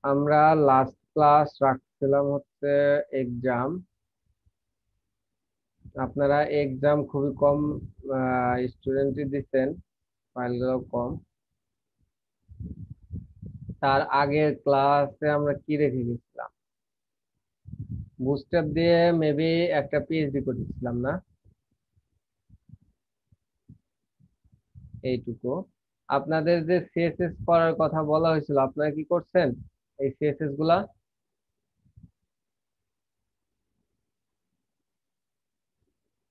আমরা last class রাখছিলাম হচ্ছে এক্সাম। আপনারা এক্সাম খুবই কম স্টুডেন্টই দিচ্ছেন, ফাইলগুলো কম। তার আগের ক্লাসে আমরা কি রেখে গেছিলাম? বুস্টার দিয়ে মেবি একটা পিএইচডি করতেছিলাম না? এইটুকু। আপনাদের যে সিএসএস করার কথা বলা হয়েছিল, আপনারা কি করছেন এই সিএসএস গুলা?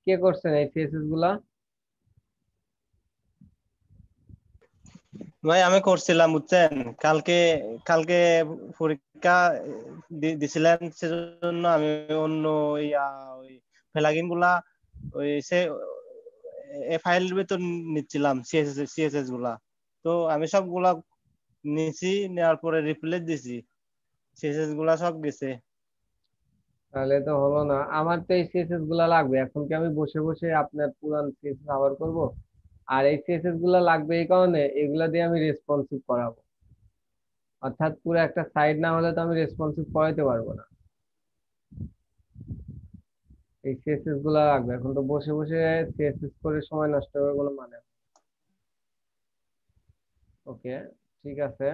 কে করছেন এই সিএসএস গুলা? ভাই আমি করছিলাম বুঝছেন। কালকে কালকে পরীক্ষা দিছিলেন, সেজন্য আমি অন্য ইয়া ওই প্লাগইন গুলা ওই সে ফাইলের ভিতর নিচ্ছিলাম, সিএসএস গুলা। তো আমি সবগুলা নিছি, নেওয়ার পরে রিপ্লেস দিছি, সিএসএস গুলা সব গেছে। তাহলে তো হলো না। আমার তো এই সিএসএস গুলা লাগবে। এখন কি আমি বসে বসে আপনার পুরান সিএসএস আবার করব? আর এই সিএসএস গুলা লাগবে এই কারণে, এগুলা দিয়ে আমি রেসপন্সিভ করাবো। অর্থাৎ পুরো একটা সাইড না হলে তো আমি রেসপন্সিভ করাইতে পারবো না। এই সিএসএস গুলা লাগবে। এখন তো বসে বসে সিএসএস করে সময় নষ্ট করার কোনো মানে নেই। ওকে, ঠিক আছে।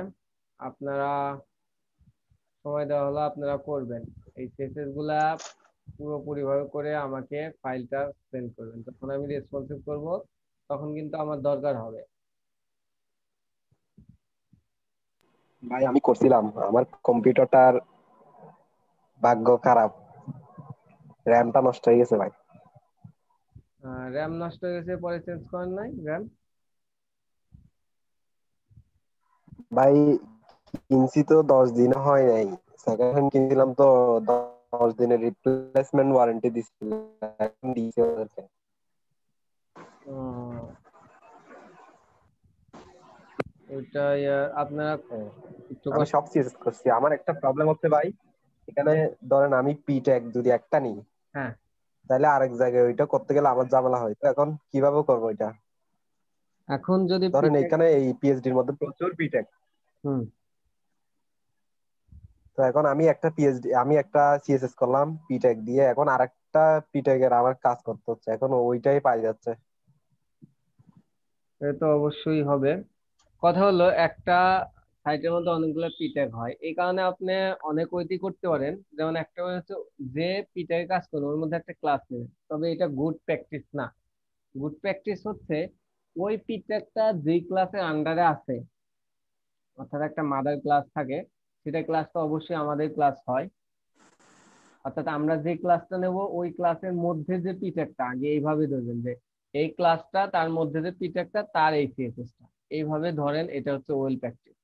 আপনারা সময় দেওয়া হলো, আপনারা করবেন। এই সিএসএস গুলা পুরোপুরি ভাবে করে আমাকে ফাইলটা সেন্ড করবেন, তখন আমি রেসপন্সিভ করব। তখন কিন্তু আমার দরকার হবে। ভাই আমি করছিলাম, আমার কম্পিউটারটার ভাগ্য খারাপ, র্যামটা নষ্ট হয়ে গেছে ভাই। র্যাম নষ্ট হয়ে গেছে, পরে চেঞ্জ করেন নাই র্যাম? ভাই কিনছি তো 10 দিন হয় নাই, সেকেন্ড হ্যান্ড কিনছিলাম তো, 10 দিনের রিপ্লেসমেন্ট ওয়ারেন্টি দিছিল, এখন দিয়েছে ওদেরকে। ওইটা আপনারা হ্যাঁ, একটু আমি কষ্ট। সব সিএসএস করছি। আমার একটা প্রবলেম হচ্ছে ভাই, এখানে ধরেন আমি পি ট্যাগ যদি একটা নিই, হ্যাঁ, তাহলে আরেক জায়গায় ওইটা করতে গেলে আমার ঝামেলা হয়। তো এখন কিভাবে করবো এটা? এখন যদি ধরেন পিতে। এইখানে এই পিএইচডির মধ্যে প্রচুর পি ট্যাগ। হুম। তো এখন আমি একটা সিএসএস করলাম পি ট্যাগ দিয়ে, এখন আরেকটা পি ট্যাগ এর আমার কাজ করতে হচ্ছে, এখন ওইটাই পাই যাচ্ছে। এ তো অবশ্যই হবে। কথা হলো, একটা সাইটের মধ্যে অনেকগুলো পিট্যাগ হয়, এই কারণে আপনি অনেক ওয়েতে করতে পারেন। যেমন একটা হচ্ছে, যে পিট্যাগে কাজ করবে ওর মধ্যে একটা ক্লাস নেবে, তবে এটা গুড প্র্যাকটিস না। গুড প্র্যাকটিস হচ্ছে ওই পিট্যাগটা যে ক্লাসের আন্ডারে আছে, অর্থাৎ একটা মাদার ক্লাস থাকে, সেটা ক্লাসটা অবশ্যই আমাদের ক্লাস হয়। অর্থাৎ আমরা যে ক্লাসটা নেব ওই ক্লাসের মধ্যে যে পিট্যাগটা, আগে এইভাবে ধরবেন যে এই ক্লাসটা তার মধ্যে যে পিট্যাগটা তার এই সিএসএসটা, এইভাবে ধরেন। এটা হচ্ছে ওয়েল প্র্যাকটিস।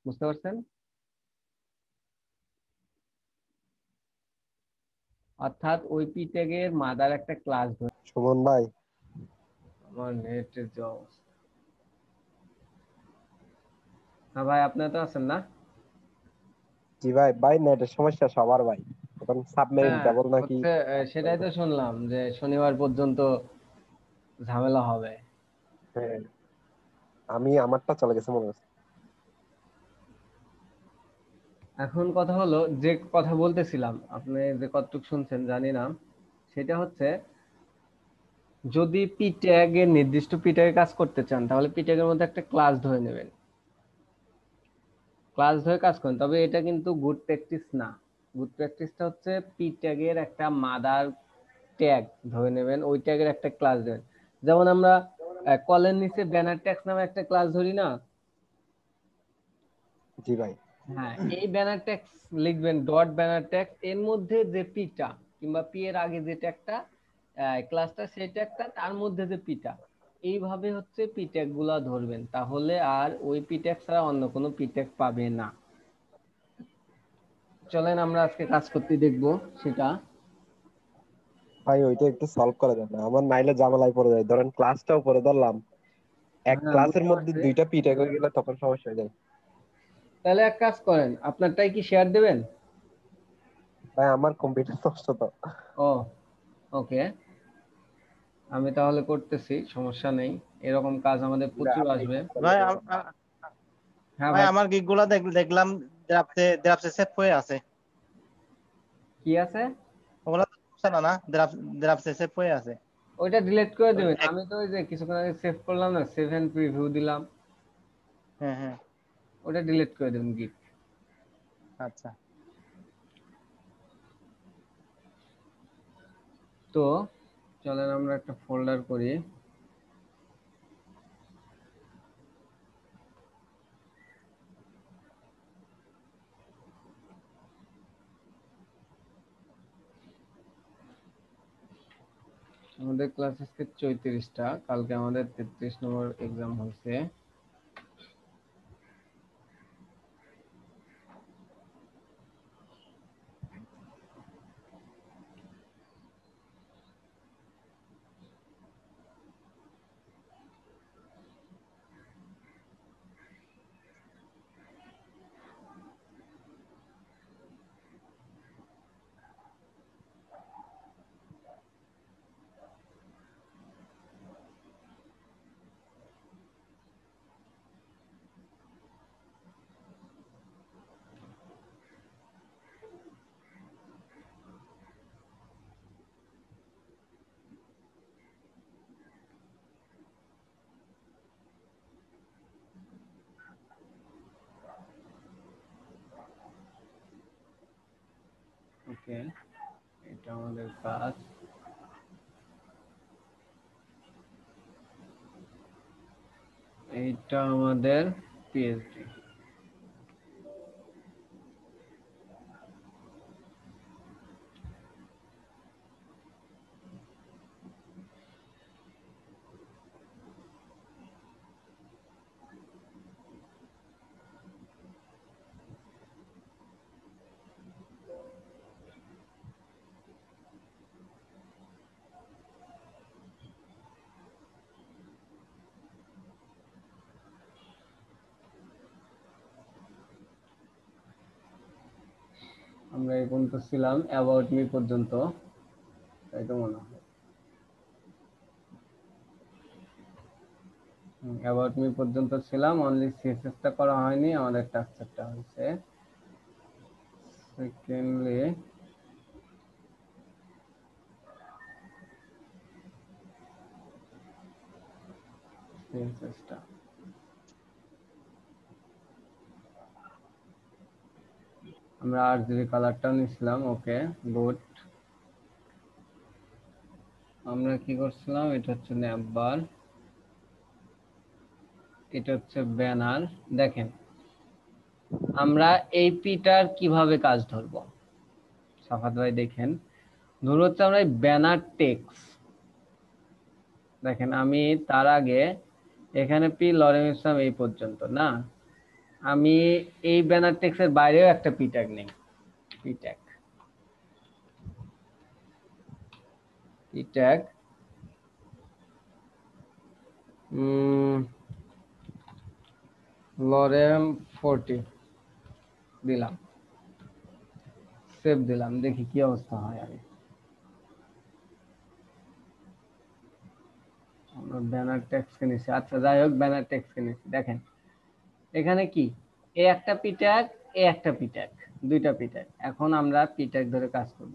বুঝতে পারছেন? অর্থাৎ ওই পিট্যাগের মাদার একটা ক্লাস ধরে। সুমন ভাই, আমার নেটের যে অবস্থা! হ্যাঁ ভাই, আপনার তো আছেন না? জি ভাই, ভাই নেটের সমস্যা সবার ভাই, এখন সাবমেরিন হ্যাঁ, কেবল নাকি। হচ্ছে সেটাই তো শুনলাম যে শনিবার পর্যন্ত ঝামেলা হবে। হ্যাঁ, আমারটা চলে গেছে মনে হচ্ছে। এখন কথা হলো, যে কথা বলতেছিলাম, আপনি যে কতটুকু শুনছেন জানি না। সেটা হচ্ছে, যদি পি ট্যাগ এর নির্দিষ্ট পি ট্যাগে কাজ করতে চান, তাহলে পি ট্যাগ এর মধ্যে একটা ক্লাস ধরে নেবেন। ক্লাস ধরে কাজ করেন, তবে এটা কিন্তু গুড প্র্যাকটিস না। গুড প্র্যাকটিসটা হচ্ছে পি ট্যাগের একটা মাদার ট্যাগ ধরে নেবেন, ওই ট্যাগের একটা ক্লাস দেবেন। যেমন আমরা কলের নিচে ব্যানার ট্যাগ নামে একটা ক্লাস ধরি না? জি ভাই। হ্যাঁ, এই ব্যানার ট্যাগ লিখবেন ডট ব্যানার ট্যাগ, এর মধ্যে যে পিটা কিংবা পি এর আগে যে ট্যাগটা ক্লাসটা, সেই ট্যাগটা তার মধ্যে যে পিটা, এইভাবে হচ্ছে পি ট্যাগ গুলা ধরবেন। তাহলে আর ওই পি ট্যাগ ছাড়া অন্য কোনো পি ট্যাগ পাবে না। চলেন আমরা আজকে কাজ করতে দেখবো সেটা। ভাই ওইটা একটু সলভ করা যায় না? আমার নাইলে ঝামেলায় পড়ে যায়, ধরেন ক্লাসটাও পরে ধরলাম, এক হ্যাঁ, ক্লাসের বুঝতে মধ্যে পারছি। দুইটা পি ট্যাগ হয়ে গেলে তখন সমস্যা হয়ে যায়। তাহলে এক কাজ করেন, আপনারটাই কি শেয়ার দেবেন? ভাই আমার কম্পিউটার নষ্ট তো। ও, ওকে। আমি তাহলে করতেছি, সমস্যা নেই। এরকম কাজ আমাদের ভাই প্রচুর আপনি আসবে। একটু করে ভাই দেন। হ্যাঁ ভাই ভাই। আমার গিগ গুলা দেখলাম, দ্রাপসে সেভ হয়ে আছে, কি আছে? ওগুলা তো সমস্যা না, দ্রাপসে সেভ হয়ে আছে। ওইটা ডিলিট করে ওই দেবেন। এক- আমি তো ওই যে কিছুক্ষণ আগে সেভ করলাম না, সেভ এন্ড প্রিভিউ দিলাম, হ্যাঁ হ্যাঁ, ওটা ডিলিট করে দেবেন গিট। আচ্ছা। তো চলেন আমরা একটা ফোল্ডার করি। আমাদের ক্লাস আজকে 34টা, কালকে আমাদের 33 নম্বর এক্সাম হয়েছে। ওকে, এটা আমাদের কাজ। এইটা আমাদের পিএইচডি। আমরা এই পর্যন্ত ছিলাম অ্যাবাউট মি পর্যন্ত, তাই তো মনে হয়। অ্যাবাউট মি পর্যন্ত ছিলাম, অনলি সিএসএসটা করা হয়নি, আমাদের স্ট্রাকচারটা হয়েছে। সেকেন্ডলি সিএসএসটা আমরা আরজিবি কালারটাও নিছিলাম। Okay good. আমরা কি করছিলাম, এটা হচ্ছে ন্যাপবার, এটা হচ্ছে ব্যানার। দেখেন আমরা এই পিটার কিভাবে কাজ ধরবো, সাফাত ভাই দেখেন। ধরুন হচ্ছে আমরা ব্যানার টেক্স, দেখেন আমি তার আগে এখানে পি লরেম ইসলাম এই পর্যন্ত না, আমি এই ব্যানার টেক্সের বাইরেও একটা পি ট্যাগ নেই, P tag, P tag lorem 40 দিলাম, সেভ দিলাম, দেখি কি অবস্থা হয়। আমরা ব্যানার টেক্সট কিনেছি, আচ্ছা যাই হোক ব্যানার টেক্সট কিনেছি। দেখেন এখানে কি, এ একটা পি ট্যাগ, এ একটা পি ট্যাগ, দুইটা পি ট্যাগ। এখন আমরা পি ট্যাগ ধরে কাজ করব।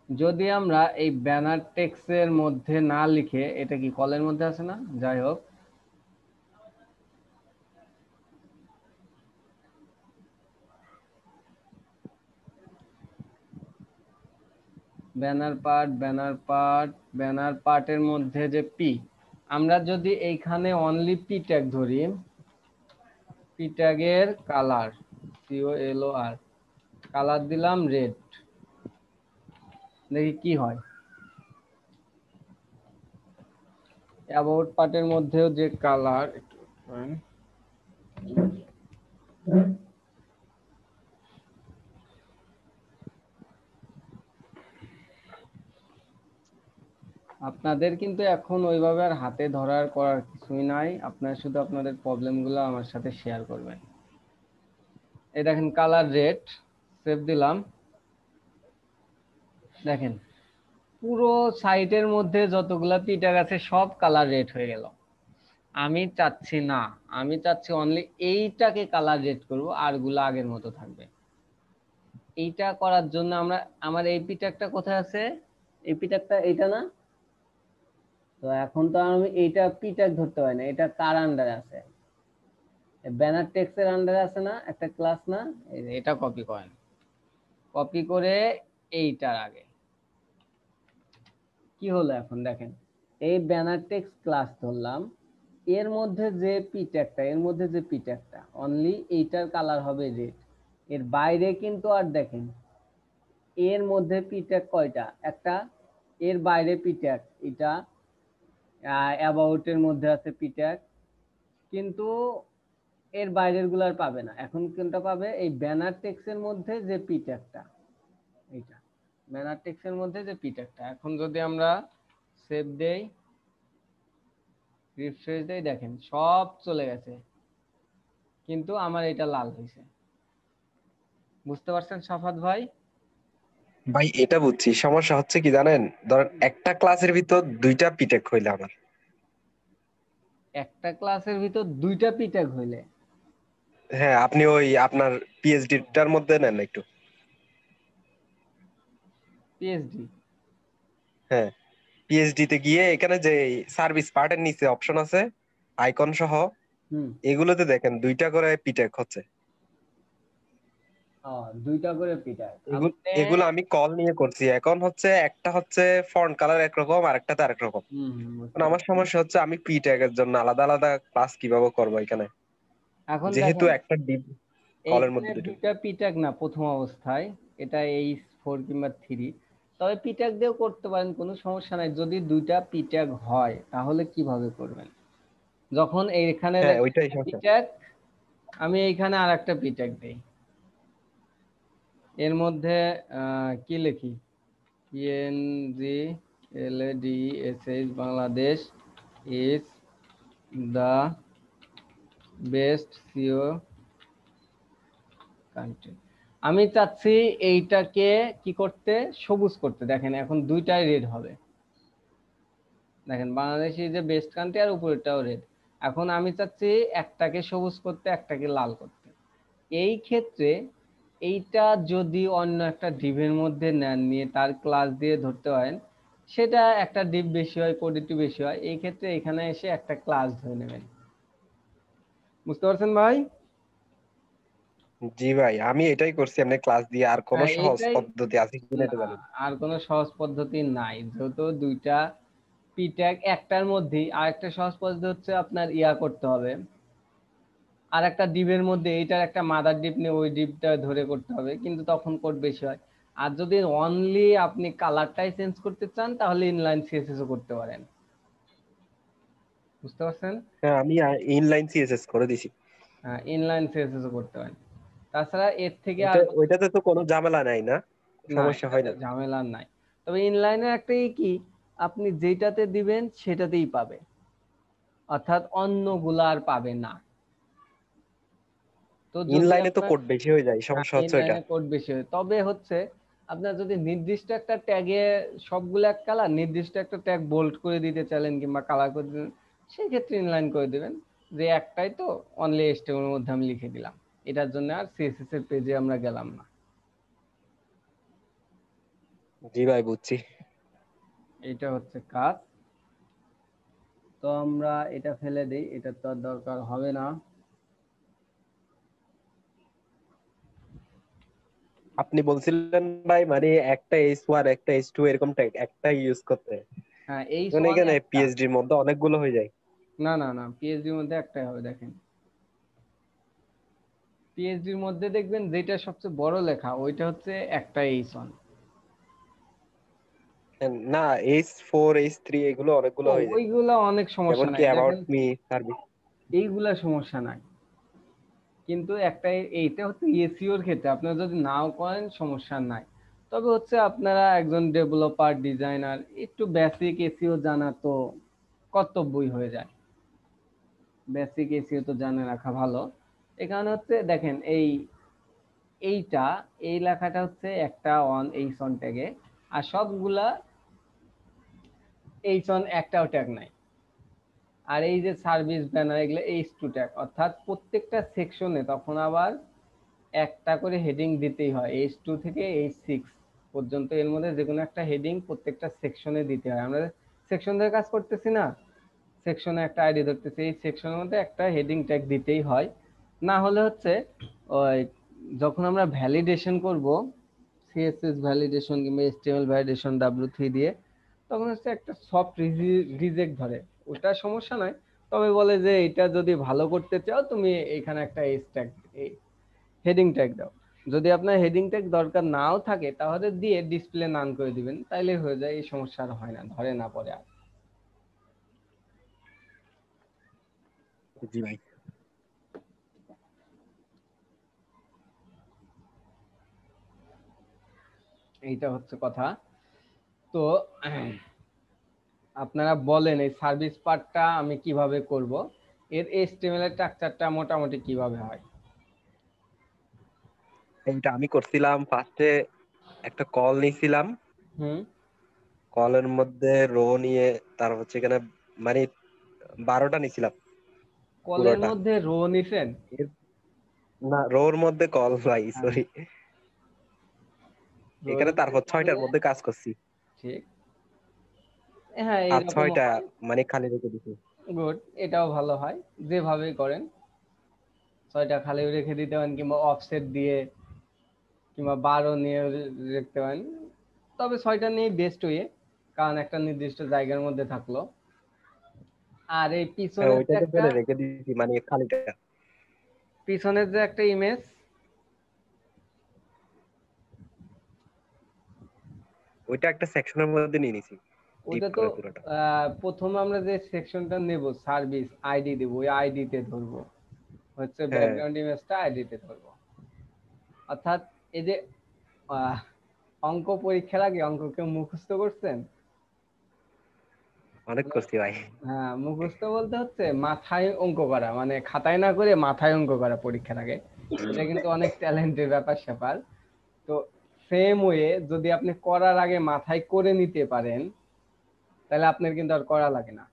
যদি আমরা এই ব্যানার টেক্সটের মধ্যে না লিখে, এটা কি কলের মধ্যে আছে না, যাই হোক banner part, banner part, banner পার্টের মধ্যে যে পি, আমরা যদি এইখানে অনলি পি ট্যাগ ধরি, পি ট্যাগের কালার COLOR, কালার দিলাম রেড, দেখি কি হয়। অ্যাবাউট পার্টের মধ্যেও যে কালার, আপনাদের কিন্তু এখন ওইভাবে আর হাতে ধরার করার কিছুই নাই, আপনারা শুধু আপনাদের প্রবলেমগুলো আমার সাথে শেয়ার করবেন। এই দেখেন কালার রেড, সেভ দিলাম। দেখেন পুরো সাইটের মধ্যে যতগুলা পি ট্যাগ আছে সব কালার রেড হয়ে গেল। আমি চাচ্ছি না, আমি চাচ্ছি অনলি এইটাকে কালার রেড করব, আর গুলা আগের মতো থাকবে। এইটা করার জন্য আমরা, আমার এই পিটাকটা কোথায় আছে, এই পিটাকটা এইটা না, তো এখন তো আমি এইটা পিটাক ধরতে পারি না, এটা কার আন্ডারে আছে, ব্যানার টেক্সট এর আন্ডারে আছে না একটা ক্লাস না, এই যে এটা কপি করেন, কপি করে এইটার আগে কি হলো এখন দেখেন, এই ব্যানার টেক্সট ক্লাস ধরলাম, এর মধ্যে যে পিট্যাগটা, এর মধ্যে যে পিট্যাগটা অনলি এইটার কালার হবে রেড। এর বাইরে কিন্তু আর দেখেন এর মধ্যে পিট্যাগ কয়টা, একটা, এর বাইরে পিট্যাগ এটা, অ্যাবাউট এর মধ্যে আছে পিট্যাগ, কিন্তু এর বাইরের গুলার পাবে না। এখন কোনটা পাবে, এই ব্যানার টেক্সটের মধ্যে যে পিট্যাগটা, এইটা ব্যানার টেক্সটের মধ্যে যে পিট্যাগটা। এখন যদি আমরা সেভ দেই, রিফ্রেশ দেই, দেখেন সব চলে গেছে, কিন্তু আমার এটা লাল হয়েছে। বুঝতে পারছেন সাফাত ভাই? ভাই এটা বুঝছি, সমস্যা হচ্ছে কি জানেন, ধরেন একটা ক্লাসের ভিতর দুইটা পিটেক হইলে আমার। একটা ক্লাসের ভিতর দুইটা পিট্যাগ হইলে, হ্যাঁ, আপনি ওই আপনার পিএইচডিটার মধ্যে নেন না একটু। পিএইচডি, হ্যাঁ, পিএইচডি তে গিয়ে এখানে যে সার্ভিস পার্টের নিচে অপশন আছে আইকন সহ, হুম, এগুলোতে দেখেন দুইটা করে পিটেক হচ্ছে। দুইটা করে পিট্যাগ এগুলো আপনি, এগুলো আমি কল নিয়ে করছি। এখন হচ্ছে একটা হচ্ছে ফন্ট কালার একরকম আর একটাতে আরেক রকম। বুঝতে এখন আমার পারছি। সমস্যা হচ্ছে আমি পি ট্যাগের জন্য আলাদা আলাদা ক্লাস কিভাবে করবো এখানে, এখন যেহেতু দেখেন একটা ডিপ কলের এইখানে মধ্যে দুটো। দুইটা পিট্যাগ না প্রথম অবস্থায়, এটা H4 কিংবা 3, তবে পিট্যাগ দিয়েও করতে পারেন, কোনো সমস্যা নাই। যদি দুইটা পিট্যাগ হয় তাহলে কিভাবে করবেন, যখন এইখানে হ্যাঁ, দেখেন ওইটাই একটা সমস্যা। পিট্যাগ, আমি এইখানে আর একটা পিট্যাগ দেই, এর মধ্যে কি লিখি, PNG LADSH Bangladesh is the best SEO country. আমি চাচ্ছি এইটাকে কি করতে, সবুজ করতে। দেখেন এখন দুইটাই রেড হবে, দেখেন Bangladesh is the best country আর উপরেরটাও রেড। এখন আমি চাচ্ছি একটাকে সবুজ করতে, একটাকে লাল করতে। এই ক্ষেত্রে এইটা যদি অন্য একটা ডিভের মধ্যে নেন, নিয়ে তার ক্লাস দিয়ে ধরতে পারেন, সেটা একটা ডিভ বেশি হয়, কোড একটু বেশি হয়। এই ক্ষেত্রে এখানে এসে একটা ক্লাস ধরে নেবেন। বুঝতে পারছেন ভাই? জি ভাই, আমি এটাই করছি এমনি ক্লাস দিয়ে। আর কোনো হ্যাঁ সহজ এইটাই, পদ্ধতি আছে কিনা না এটা জানি না। আর কোনো সহজ পদ্ধতি নাই, যেহেতু দুইটা পি ট্যাগ একটার মধ্যেই। আর একটা সহজ পদ্ধতি হচ্ছে আপনার ইয়া করতে হবে, আর একটা ডিপের মধ্যে এইটার একটা মাদার ডিপ নিয়ে ওই ডিপটা ধরে করতে হবে, কিন্তু তখন কোড বেশি হয়। আর যদি অনলি আপনি কালারটাই চেঞ্জ করতে চান তাহলে ইনলাইন সিএসএস ও করতে পারেন। বুঝতে পারছেন? হ্যাঁ, আমি ইনলাইন সিএসএস করে দিছি। হ্যাঁ, ইনলাইন সিএসএস ও করতে পারেন। তাছাড়া এর থেকে আর ওইটাতে তো কোনো ঝামেলা নাই না, না, সমস্যা হয় এটাতে না। ঝামেলা নাই। তবে ইনলাইনের একটা কি, আপনি যেটাতে দিবেন সেটাতেই পাবে, অর্থাৎ অন্যগুলা আর পাবে না। তো যদি ইনলাইনে তো আপনার, কোড বেশি হয়ে যায়, হ্যাঁ সমস্যা হচ্ছে ওইটা। ইনলাইনে কোড বেশি হয়, তবে হচ্ছে আপনার যদি নির্দিষ্ট একটা ট্যাগে সবগুলো এক কালার, নির্দিষ্ট একটা ট্যাগ বোল্ড করে দিতে চাইলেন কিংবা কালার করে দিলেন, সেই ক্ষেত্রে ইনলাইন করে দিবেন, যে একটাই তো, অনলি HTML এর মধ্যে আমি লিখে দিলাম, এটার জন্য আর সিএসএস এর পেজে আমরা গেলাম না। জি ভাই, বুঝছি। এটা হচ্ছে কাজ। তো আমরা এটা ফেলে দিই, এটা তো আর দরকার হবে না। আপনি বলছিলেন ভাই মানে একটা H1 একটা H2 এরকম ট্যাগ একটাই ইউজ করতে, হ্যাঁ এই মানে সমান এখানে একটা, পিএইচডির মধ্যে অনেকগুলো হয়ে যায়। না না না, পিএইচডির মধ্যে একটাই হবে। দেখেন পিএইচডির মধ্যে দেখবেন যেটা সবচেয়ে বড় লেখা ওইটা হচ্ছে একটা H1। না, H4 H3 এগুলো অনেকগুলো ও হয়ে যায়, ওইগুলা অনেক যেমন সমস্যা কি নাই, অ্যাবাউট দেখেন মি সার্ভিস। এইগুলা সমস্যা নাই, কিন্তু একটা, এইটা হচ্ছে এসইওর ক্ষেত্রে আপনারা যদি নাও করেন সমস্যা নাই। তবে হচ্ছে আপনারা একজন ডেভেলপার ডিজাইনার, একটু বেসিক এসইও জানা তো কর্তব্যই হয়ে যায়, বেসিক এসইও তো জানে রাখা ভালো। এখানে হচ্ছে দেখেন এইটা, এই লেখাটা হচ্ছে একটা অন এইচ অন ট্যাগে, আর সবগুলা এইচ অন একটাও ট্যাগ নাই। আর এই যে সার্ভিস ব্যানার এগুলো H2 ট্যাগ, অর্থাৎ প্রত্যেকটা সেকশনে তখন আবার একটা করে হেডিং দিতেই হয়, H2 থেকে H6 পর্যন্ত এর মধ্যে যে কোনো একটা হেডিং প্রত্যেকটা সেকশনে দিতে হয়। আমরা সেকশন ধরে কাজ করতেছি না, সেকশনে একটা আইডি ধরতেছি, এই সেকশনের মধ্যে একটা হেডিং ট্যাগ দিতেই হয়। না হলে হচ্ছে ওই যখন আমরা ভ্যালিডেশন করব, সিএসএস ভ্যালিডেশন কিংবা এইচটিএমএল ভ্যালিডেশন W3 দিয়ে, তখন হচ্ছে একটা সফট রিজেক্ট ধরে। ওটা সমস্যা নয়, তবে বলে যে এটা যদি ভালো করতে চাও তুমি এখানে একটা এস ট্যাগ, হেডিং ট্যাগ দাও। যদি আপনার হেডিং ট্যাগ দরকার নাও থাকে তাহলে দিয়ে ডিসপ্লে নান করে দিবেন, তাইলে হয়ে যায়, এই সমস্যা আর হয় না, ধরে না পড়ে আর। জি ভাই। এইটা হচ্ছে কথা। তো আপনারা বলেন এই সার্ভিস পার্টটা আমি কিভাবে করব, এর এইচটিএমএল এর স্ট্রাকচারটা মোটামুটি কিভাবে হয়? এইটা আমি করছিলাম ফার্স্টে, একটা কল নিয়েছিলাম, হুম। কলের মধ্যে রো নিয়ে, তার হচ্ছে এখানে মানে 12টা নিছিলাম কলের পুরোটা। মধ্যে রো নিছেন? না, রোর মধ্যে কল ভাই, হ্যাঁ, সরি। রোর এখানে মধ্যে তারপর কল 6টার নিয়ে, মধ্যে কাজ করছি, ঠিক। হ্যাঁ, আর এইরকম 6টা হয়। মানে খালি রেখে দিছি। গুড, এটাও ভালো হয়, যেভাবেই করেন। 6টা খালি রেখে দিতে পারেন, কিংবা অফসেট দিয়ে, কিংবা 12 নিয়ে রাখতে পারেন। তবে 6টা নিয়ে বেস্ট ওয়ে, কারণ একটা নির্দিষ্ট জায়গার মধ্যে থাকলো। আর এই হ্যাঁ, পিছনের যে ওইটাকে একটা, ফেলে রেখে দিছি মানে খালিটা। পিছনের যে একটা ইমেজ, ওইটা একটা সেকশনের মধ্যে নিয়ে নিছি, ডিপ ওটা তো করে পুরোটা। প্রথমে আমরা যে সেকশনটা নেব সার্ভিস আইডি দেবো, ওই আইডিতে ধরবো, হচ্ছে হ্যাঁ, ব্যাকগ্রাউন্ড ইমেজটা আইডিতে ধরবো। অর্থাৎ এই যে আহ, অঙ্ক পরীক্ষার আগে অঙ্ক কেউ মুখস্থ করছেন? অনেক করছি ভাই। হ্যাঁ, মুখস্থ বলতে হচ্ছে মাথায় অঙ্ক করা, মানে খাতায় না করে মাথায় অঙ্ক করা পরীক্ষার আগে। এটা কিন্তু অনেক ট্যালেন্টের ব্যাপার স্যাপার। তো সেম ওয়ে যদি আপনি করার আগে মাথায় করে নিতে পারেন, তাহলে আপনার কিন্তু আর করা লাগে না।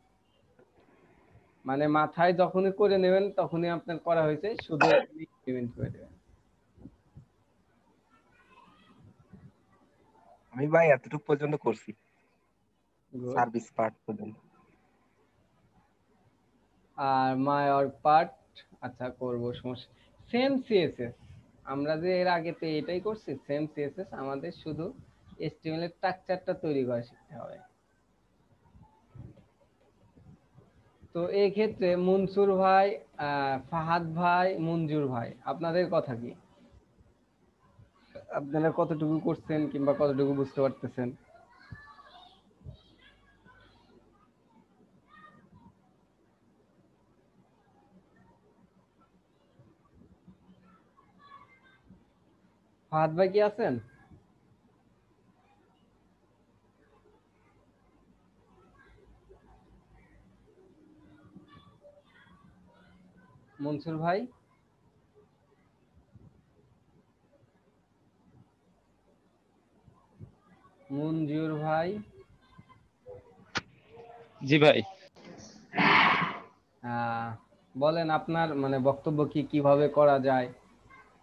মানে মাথায় যখনই করে নেবেন তখনই আপনার করা হয়েছে, শুধু ইমপ্লিমেন্ট করে দেবেন। আমি ভাই এতটুকু পর্যন্ত করছি, গুড। সার্ভিস পার্ট পর্যন্ত। আর মাই ওয়ার্ক পার্ট, আচ্ছা করব, সমস্যা। সেম সিএসএস, আমরা যে এর আগে তো এটাই করছি, সেম সিএসএস, আমাদের শুধু এইচটিএমএল এর স্ট্রাকচারটা তৈরি করা শিখতে হবে। তো এই ক্ষেত্রে মনসুর ভাই, ফাহাদ ভাই, মঞ্জুর ভাই, আপনাদের কথা কি? আপনারা কতটুকু করছেন কিংবা কতটুকু বুঝতে পারতেছেন? ফাহাদ ভাই কি আছেন? মনসুর ভাই, মঞ্জুর ভাই, জি ভাই। আহ, বলেন আপনার মানে বক্তব্য কি, কিভাবে করা যায়,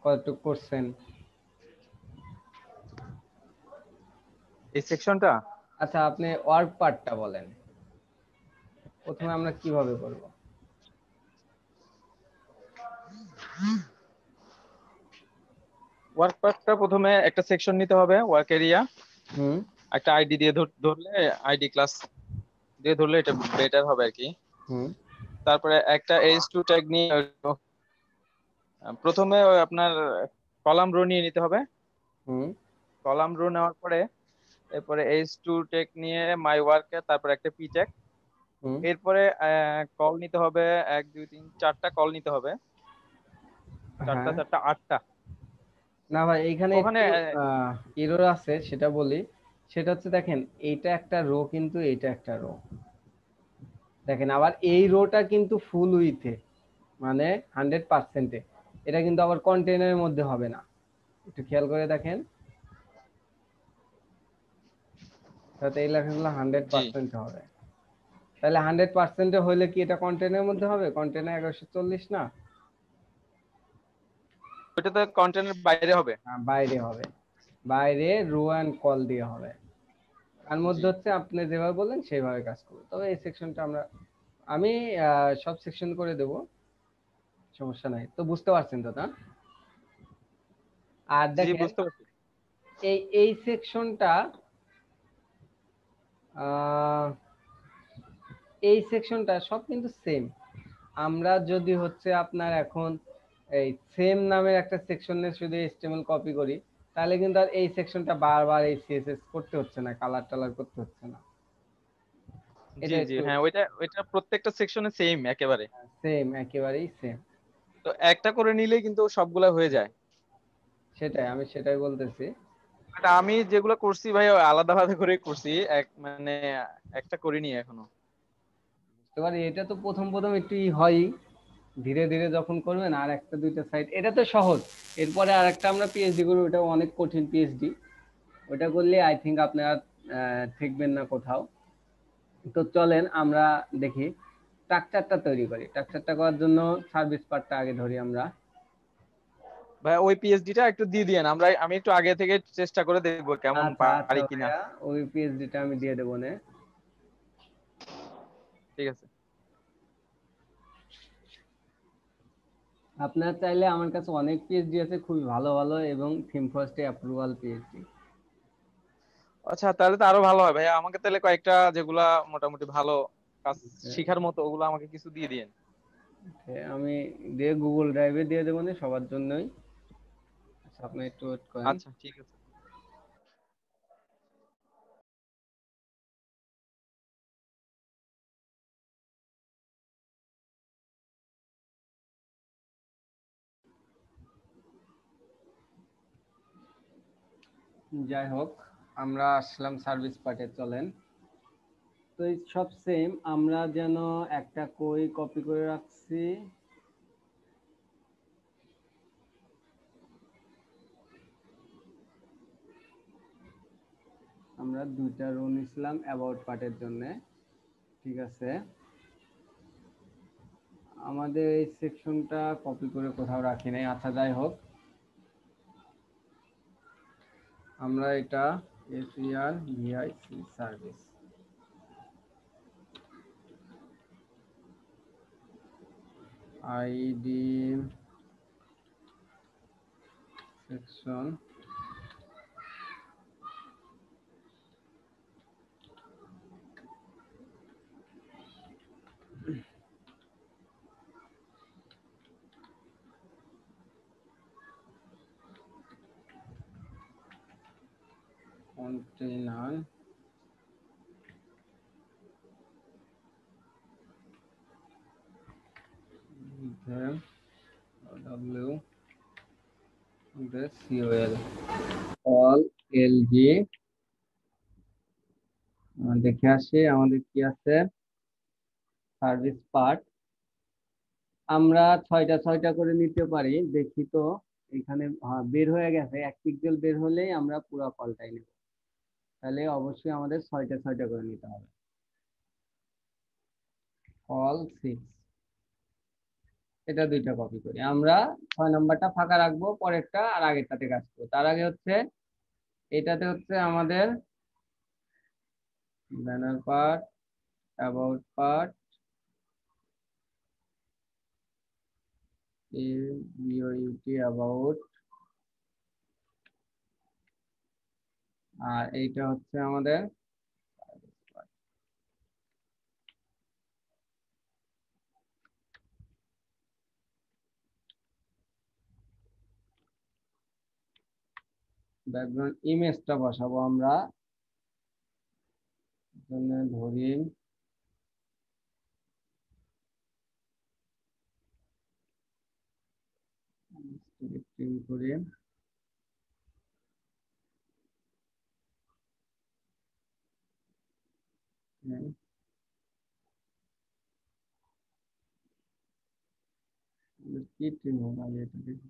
কতটুকু করছেন? এই সেকশনটা আচ্ছা, আপনি ওয়ার্ক পার্টটা বলেন, প্রথমে আমরা কিভাবে করব? ওয়ার্ক পার্টটা প্রথমে একটা সেকশন নিতে হবে, ওয়ার্ক এরিয়া। হুম। একটা আইডি দিয়ে ধরলে, আইডি ক্লাস দিয়ে ধরলে এটা বেটার হবে আর কি। হুম। তারপরে একটা H2 ট্যাগ নিয়ে প্রথমে ওই আপনার কলাম রো নিয়ে নিতে হবে। হুম। কলাম রো নেওয়ার পরে এরপরে H2 ট্যাগ নিয়ে মাই ওয়ার্কে, তারপর একটা পি ট্যাগ। হুম। এরপরে কল নিতে হবে, 1 2 3 4টা কল নিতে হবে, চারটা হ্যাঁ, চারটা 8টা। না ভাই, এইখানে ওখানে একটু এরর আছে, সেটা বলি। সেটা হচ্ছে, দেখেন এইটা একটা রো, কিন্তু এইটা একটা রো। দেখেন আবার এই রোটা কিন্তু ফুল উইথে, মানে 100%-এ, এটা কিন্তু আবার কন্টেনারের মধ্যে হবে না। একটু খেয়াল করে দেখেন, তাতে এই লেখাগুলো জি 100% হবে। তাহলে 100% হইলে কি এটা কন্টেন্টের মধ্যে হবে? কন্টেন্ট 1140 না? ওইটা তো কন্টেন্টের বাইরে হবে। বাইরে হবে, বাইরে রো অ্যান্ড কল দিয়ে হবে। তার জি মধ্যে হচ্ছে আপনি যেভাবে বললেন সেইভাবে কাজ করবো। তবে এই সেকশনটা আমি সব সেকশন করে দেব, সমস্যা নাই। তো বুঝতে পারছেন তো, না? আর জি দেখেন বুঝতে পারছি। এই সেকশনটা, এই সেকশনটা সব কিন্তু সেম। আমরা যদি হচ্ছে আপনার এখন এই সেম নামের একটা সেকশনে শুধু HTML কপি করি, তাহলে কিন্তু আর এই সেকশনটা বারবার এই CSS করতে হচ্ছে না, কালার টালার করতে হচ্ছে না। জি এটা জি, একটু হ্যাঁ ওইটা ওইটা প্রত্যেকটা সেকশনে সেম একেবারে। সেম, একেবারেই সেম। তো একটা করে নিলেই কিন্তু সবগুলা হয়ে যায়। সেটাই, আমি সেটাই বলতেছি। বাট আমি যেগুলো করছি ভাই আলাদা আলাদা করে করছি, এক মানে একটা করিনি এখনো। এবার এটা তো প্রথম প্রথম একটু হয়ই, ধীরে ধীরে যখন করবেন আর একটা দুইটা সাইট, এটা তো সহজ। এরপরে আর একটা আমরা পিএইচডি করবো, ওটা অনেক কঠিন পিএইচডি। ওটা করলে আই থিঙ্ক আপনারা ঠেকবেন না কোথাও। তো চলেন আমরা দেখি স্ট্রাকচারটা তৈরি করি। স্ট্রাকচারটা করার জন্য সার্ভিস পার্টটা আগে ধরি আমরা। ভাই ওই পিএইচডিটা একটু দিয়ে দিয়েন, আমি একটু আগে থেকে চেষ্টা করে দেখবো কেমন আচ্ছা আচ্ছা পারি কিনা। ভাইয়া, ওই পিএইচডিটা আমি দিয়ে দেবো নে। ঠিক আছে। আপনার চাইলে আমার কাছে অনেক পিএইচডি আছে, খুবই ভালো ভালো, এবং থিম ফার্স্টে অ্যাপ্রুভাল পিএইচডি। আচ্ছা তাহলে তো আরো ভালো হয় ভাই, আমাকে তাহলে কয়েকটা যেগুলা মোটামুটি ভালো কাজ শিখার মতো ওগুলো আমাকে কিছু দিয়ে দিয়েন। আমি দিয়ে গুগল ড্রাইভে দিয়ে দেবো নে সবার জন্যই। আচ্ছা, আপনি একটু ওয়েট করেন। আচ্ছা ঠিক আছে। যাই হোক, আমরা আসলাম সার্ভিস পার্টে, চলেন। তো এই সব সেম, আমরা যেন একটা কপি করে রাখছি। আমরা দুইটা রো নিছিলাম অ্যাবাউট পার্টের জন্য, ঠিক আছে। আমাদের এই সেকশনটা কপি করে কোথাও রাখি নাই। আচ্ছা যাই হোক, আমরা এটা SERVIC service ID section container W COL all LG। দেখে আসি আমাদের কি আছে। সার্ভিস পার্ট আমরা ছয়টা ছয়টা করে নিতে পারি, দেখি তো। এখানে বের হয়ে গেছে, 1 পিক্সেল বের হলেই আমরা পুরো কলটাই নেব। তাহলে অবশ্যই আমাদের ছয়টা ছয়টা করে নিতে হবে। কল 6, এটা দুইটা কপি করি আমরা। 6 নাম্বারটা ফাঁকা রাখবো, পরেরটা আর আগেরটাতে কাজ করবো। তার আগে হচ্ছে এটাতে হচ্ছে আমাদের banner part, about part, about, আর এইটা হচ্ছে আমাদের ব্যাকগ্রাউন্ড। ইমেজটা বসাবো আমরা, জন্য ধরি প্রিন্ট করি। হ্যাঁ, কি প্রিন্ট হবে আগে এটা দেখি।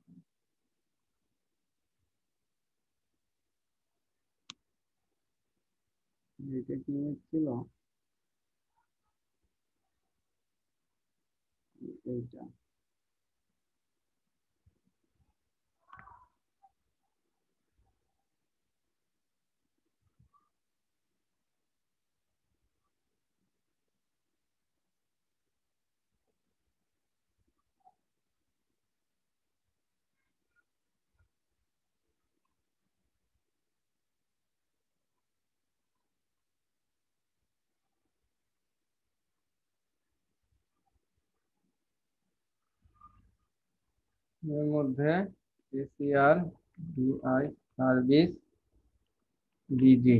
এটা কি image ছিল? এইটা এর মধ্যে এসিআর বিআই service busy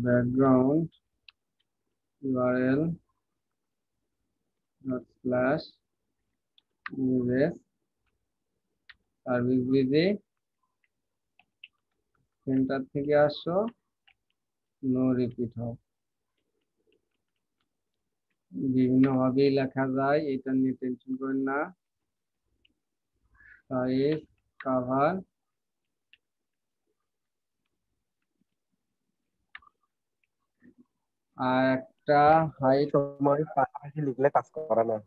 background URL slash images service busy centre থেকে আসো নো রিপিট হোক বিভিন্ন ভাবেই লেখা যায়, এটা নিয়ে টেনশন করেন না। সাইজ কভার আর একটা হাইট। সময় পাশাপাশি লিখলে কাজ করে না।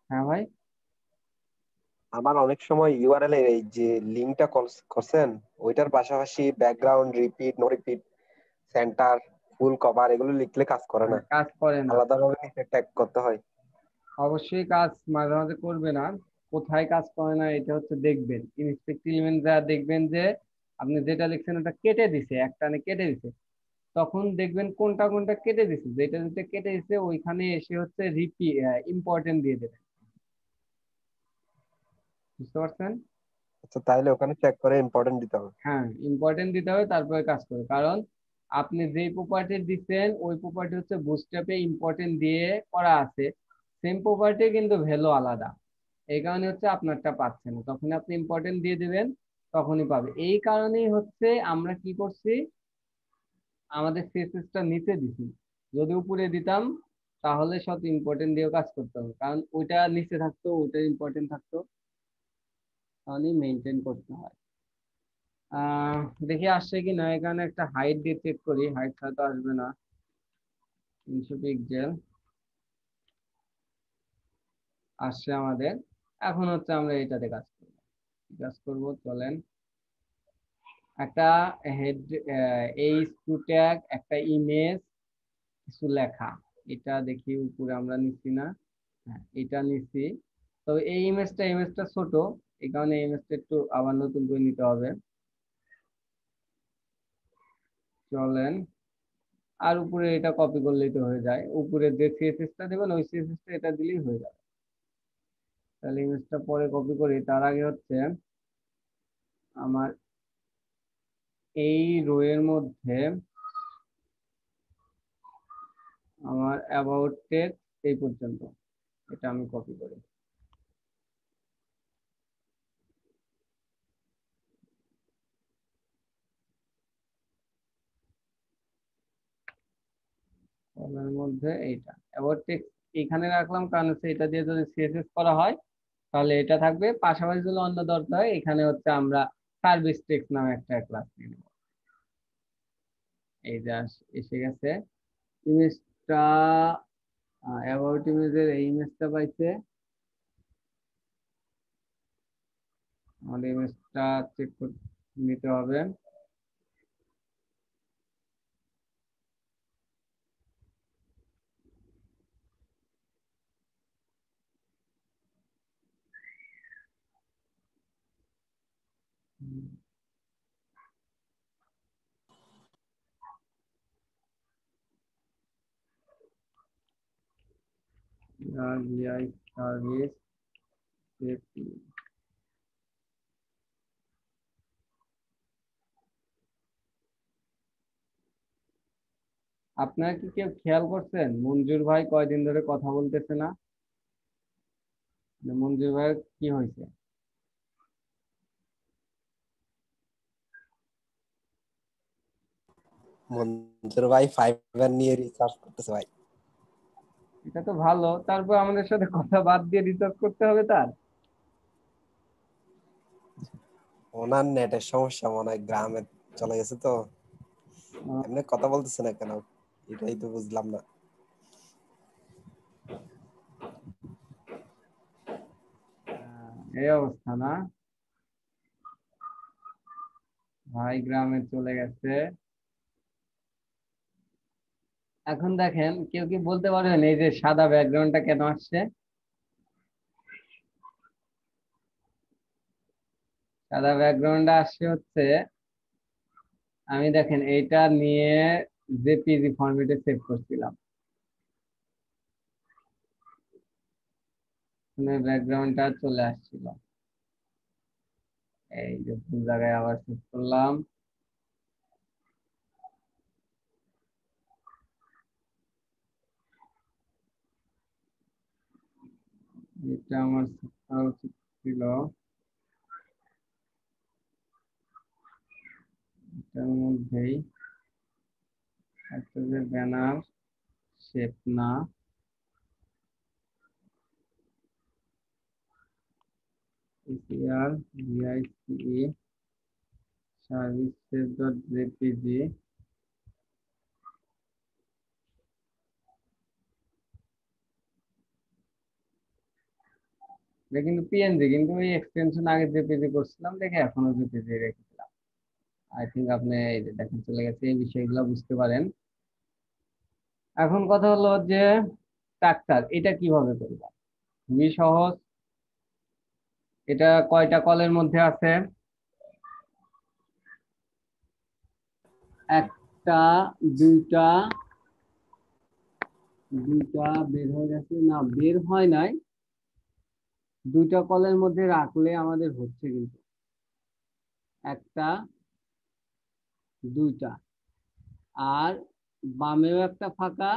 হ্যাঁ ভাই, আমার অনেক সময় ইউআরএল এর এই যে লিংকটা করছেন ওইটার পাশাপাশি background repeat no repeat center full cover এগুলো লিখলে কাজ করে না, কাজ করে না। আলাদাভাবে নিচে ট্যাগ করতে হয়। অবশ্যই কাজ মাঝে মাঝে করবে না। কোথায় কাজ করে না এটা হচ্ছে দেখবেন, ইনস্পেক্ট এলিমেন্ট যা দেখবেন যে আপনি যেটা লিখছেন ওটা কেটে দিছে, একটানে কেটে দিছে, তখন দেখবেন কোনটা কোনটা কেটে দিছে, যেটা যেটা কেটে দিছে ওইখানে এসে হচ্ছে ইম্পর্টেন্ট দিয়ে দেবেন। বুঝতে পারছেন? আচ্ছা, তাইলে ওখানে চেক করে ইম্পর্টেন্ট দিতে হবে। হ্যাঁ, ইম্পর্টেন্ট দিতে হবে তারপরে কাজ করবে, কারণ আপনি যেই প্রপার্টি দিচ্ছেন ওই প্রপার্টি হচ্ছে বুটস্ট্র্যাপে ইম্পর্টেন্ট দিয়ে করা আছে, সেম প্রপার্টি কিন্তু ভ্যালু আলাদা, এই কারণে হচ্ছে আপনারটা পাচ্ছে না, তখন আপনি ইম্পর্টেন্ট দিয়ে দিবেন তখনই পাবে। এই কারণেই হচ্ছে আমরা কি করছি, আমাদের সিএসএসটা নিচে দিছি, যদি উপরে দিতাম তাহলে সব ইম্পর্টেন্ট দিয়েও কাজ করতে হবে, কারণ ওইটা নিচে থাকতো ওইটা ইম্পর্টেন্ট থাকতো, তাহলে মেনটেন করতে হয়। দেখি আসছে কি না, এখানে একটা হাইট দিয়ে চেক করি, হাইট ছাড়া তো আসবে না। 300 পিক্সেল আসছে আমাদের। এখন হচ্ছে আমরা এটাতে কাজ করব চলেন। একটা হেড, এইচ টু ট্যাগ, একটা ইমেজ, কিছু লেখা, এটা দেখি উপরে আমরা নিচ্ছি না, হ্যাঁ এটা নিচ্ছি। তো এই ইমেজটা ছোট, এই কারণে ইমেজটা একটু আবার নতুন করে নিতে হবে। চলেন, আর উপরে এটা কপি করলেই তো হয়ে যায়, উপরে যে সিএসএসটা দেবেন ওই সিএসএসটা এটা দিলেই হয়ে যাবে। তাহলে ইমেজটা পরে কপি করি, তার আগে হচ্ছে আমার এই রো এর মধ্যে আমার অ্যাবাউট টেক্সট এই পর্যন্ত, এটা আমি কপি করি। কলামের মধ্যে এইটা অ্যাবাউট টেক্সট এখানে রাখলাম, কারণ হচ্ছে এটা দিয়ে যদি সিএসএস করা হয় তাহলে এটা থাকবে, পাশাপাশি যদি অন্য দরকার হয় এখানে হচ্ছে আমরা সার্ভিস টেক্সট নামে একটা ক্লাস নিয়ে নেব। এই যে এসে গেছে ইমেজটা, অ্যাবাউট ইমেজের এই ইমেজটা পাইছে, আমাদের ইমেজটা চেক নিতে হবে। ভিআই সার্ভিস, আপনারা কি কেউ খেয়াল করছেন মঞ্জুর ভাই কয়দিন ধরে কথা বলতেছে না? মঞ্জুর ভাই কি হয়েছে? মঞ্জুর ভাই ফাইবার নিয়ে রিসার্চ করতেছে ভাই। এটা তো ভালো, তারপর আমাদের সাথে কথা বাদ দিয়ে রিসার্চ করতে হবে তার? ওনার নেটের সমস্যা মনে হয়, গ্রামে চলে গেছে তো, আহ, এমনি কথা বলতেছে না কেন, এটাই তো বুঝলাম না। এই অবস্থা না, ভাই গ্রামে চলে গেছে। এখন দেখেন, কেউ কি বলতে পারবেন এই যে সাদা ব্যাকগ্রাউন্ডটা কেন আসছে? সাদা ব্যাকগ্রাউন্ডটা আসছে হচ্ছে, আমি দেখেন এইটা নিয়ে জেপিজি ফরম্যাটে সেভ করছিলাম, ব্যাকগ্রাউন্ডটা চলে আসছিল। এই যে ভুল জায়গায় আবার সেভ করলাম। এটা আমার সেভ করা উচিত ছিল, এটার মধ্যেই একটা যে ব্যানার শেপ না, ECR VICE services.jpg, এটা কিন্তু পিএনজি, কিন্তু ওই এক্সটেনশন আগে জেপিজি করছিলাম দেখে এখনো জেপিজি রেখেছিলাম। আই থিঙ্ক আপনি এই যে দেখেন চলে গেছে, এই বিষয়গুলো বুঝতে পারেন। এখন কথা হলো যে স্ট্রাকচার এটা কিভাবে করবেন, খুবই সহজ। এটা কয়টা কলের মধ্যে আছে? একটা, দুইটা, দুইটা বের হয়ে গেছে না, বের হয় নাই, দুইটা কলের মধ্যে রাখলে আমাদের হচ্ছে কিন্তু একটা, দুইটা, আর বামেও একটা ফাঁকা,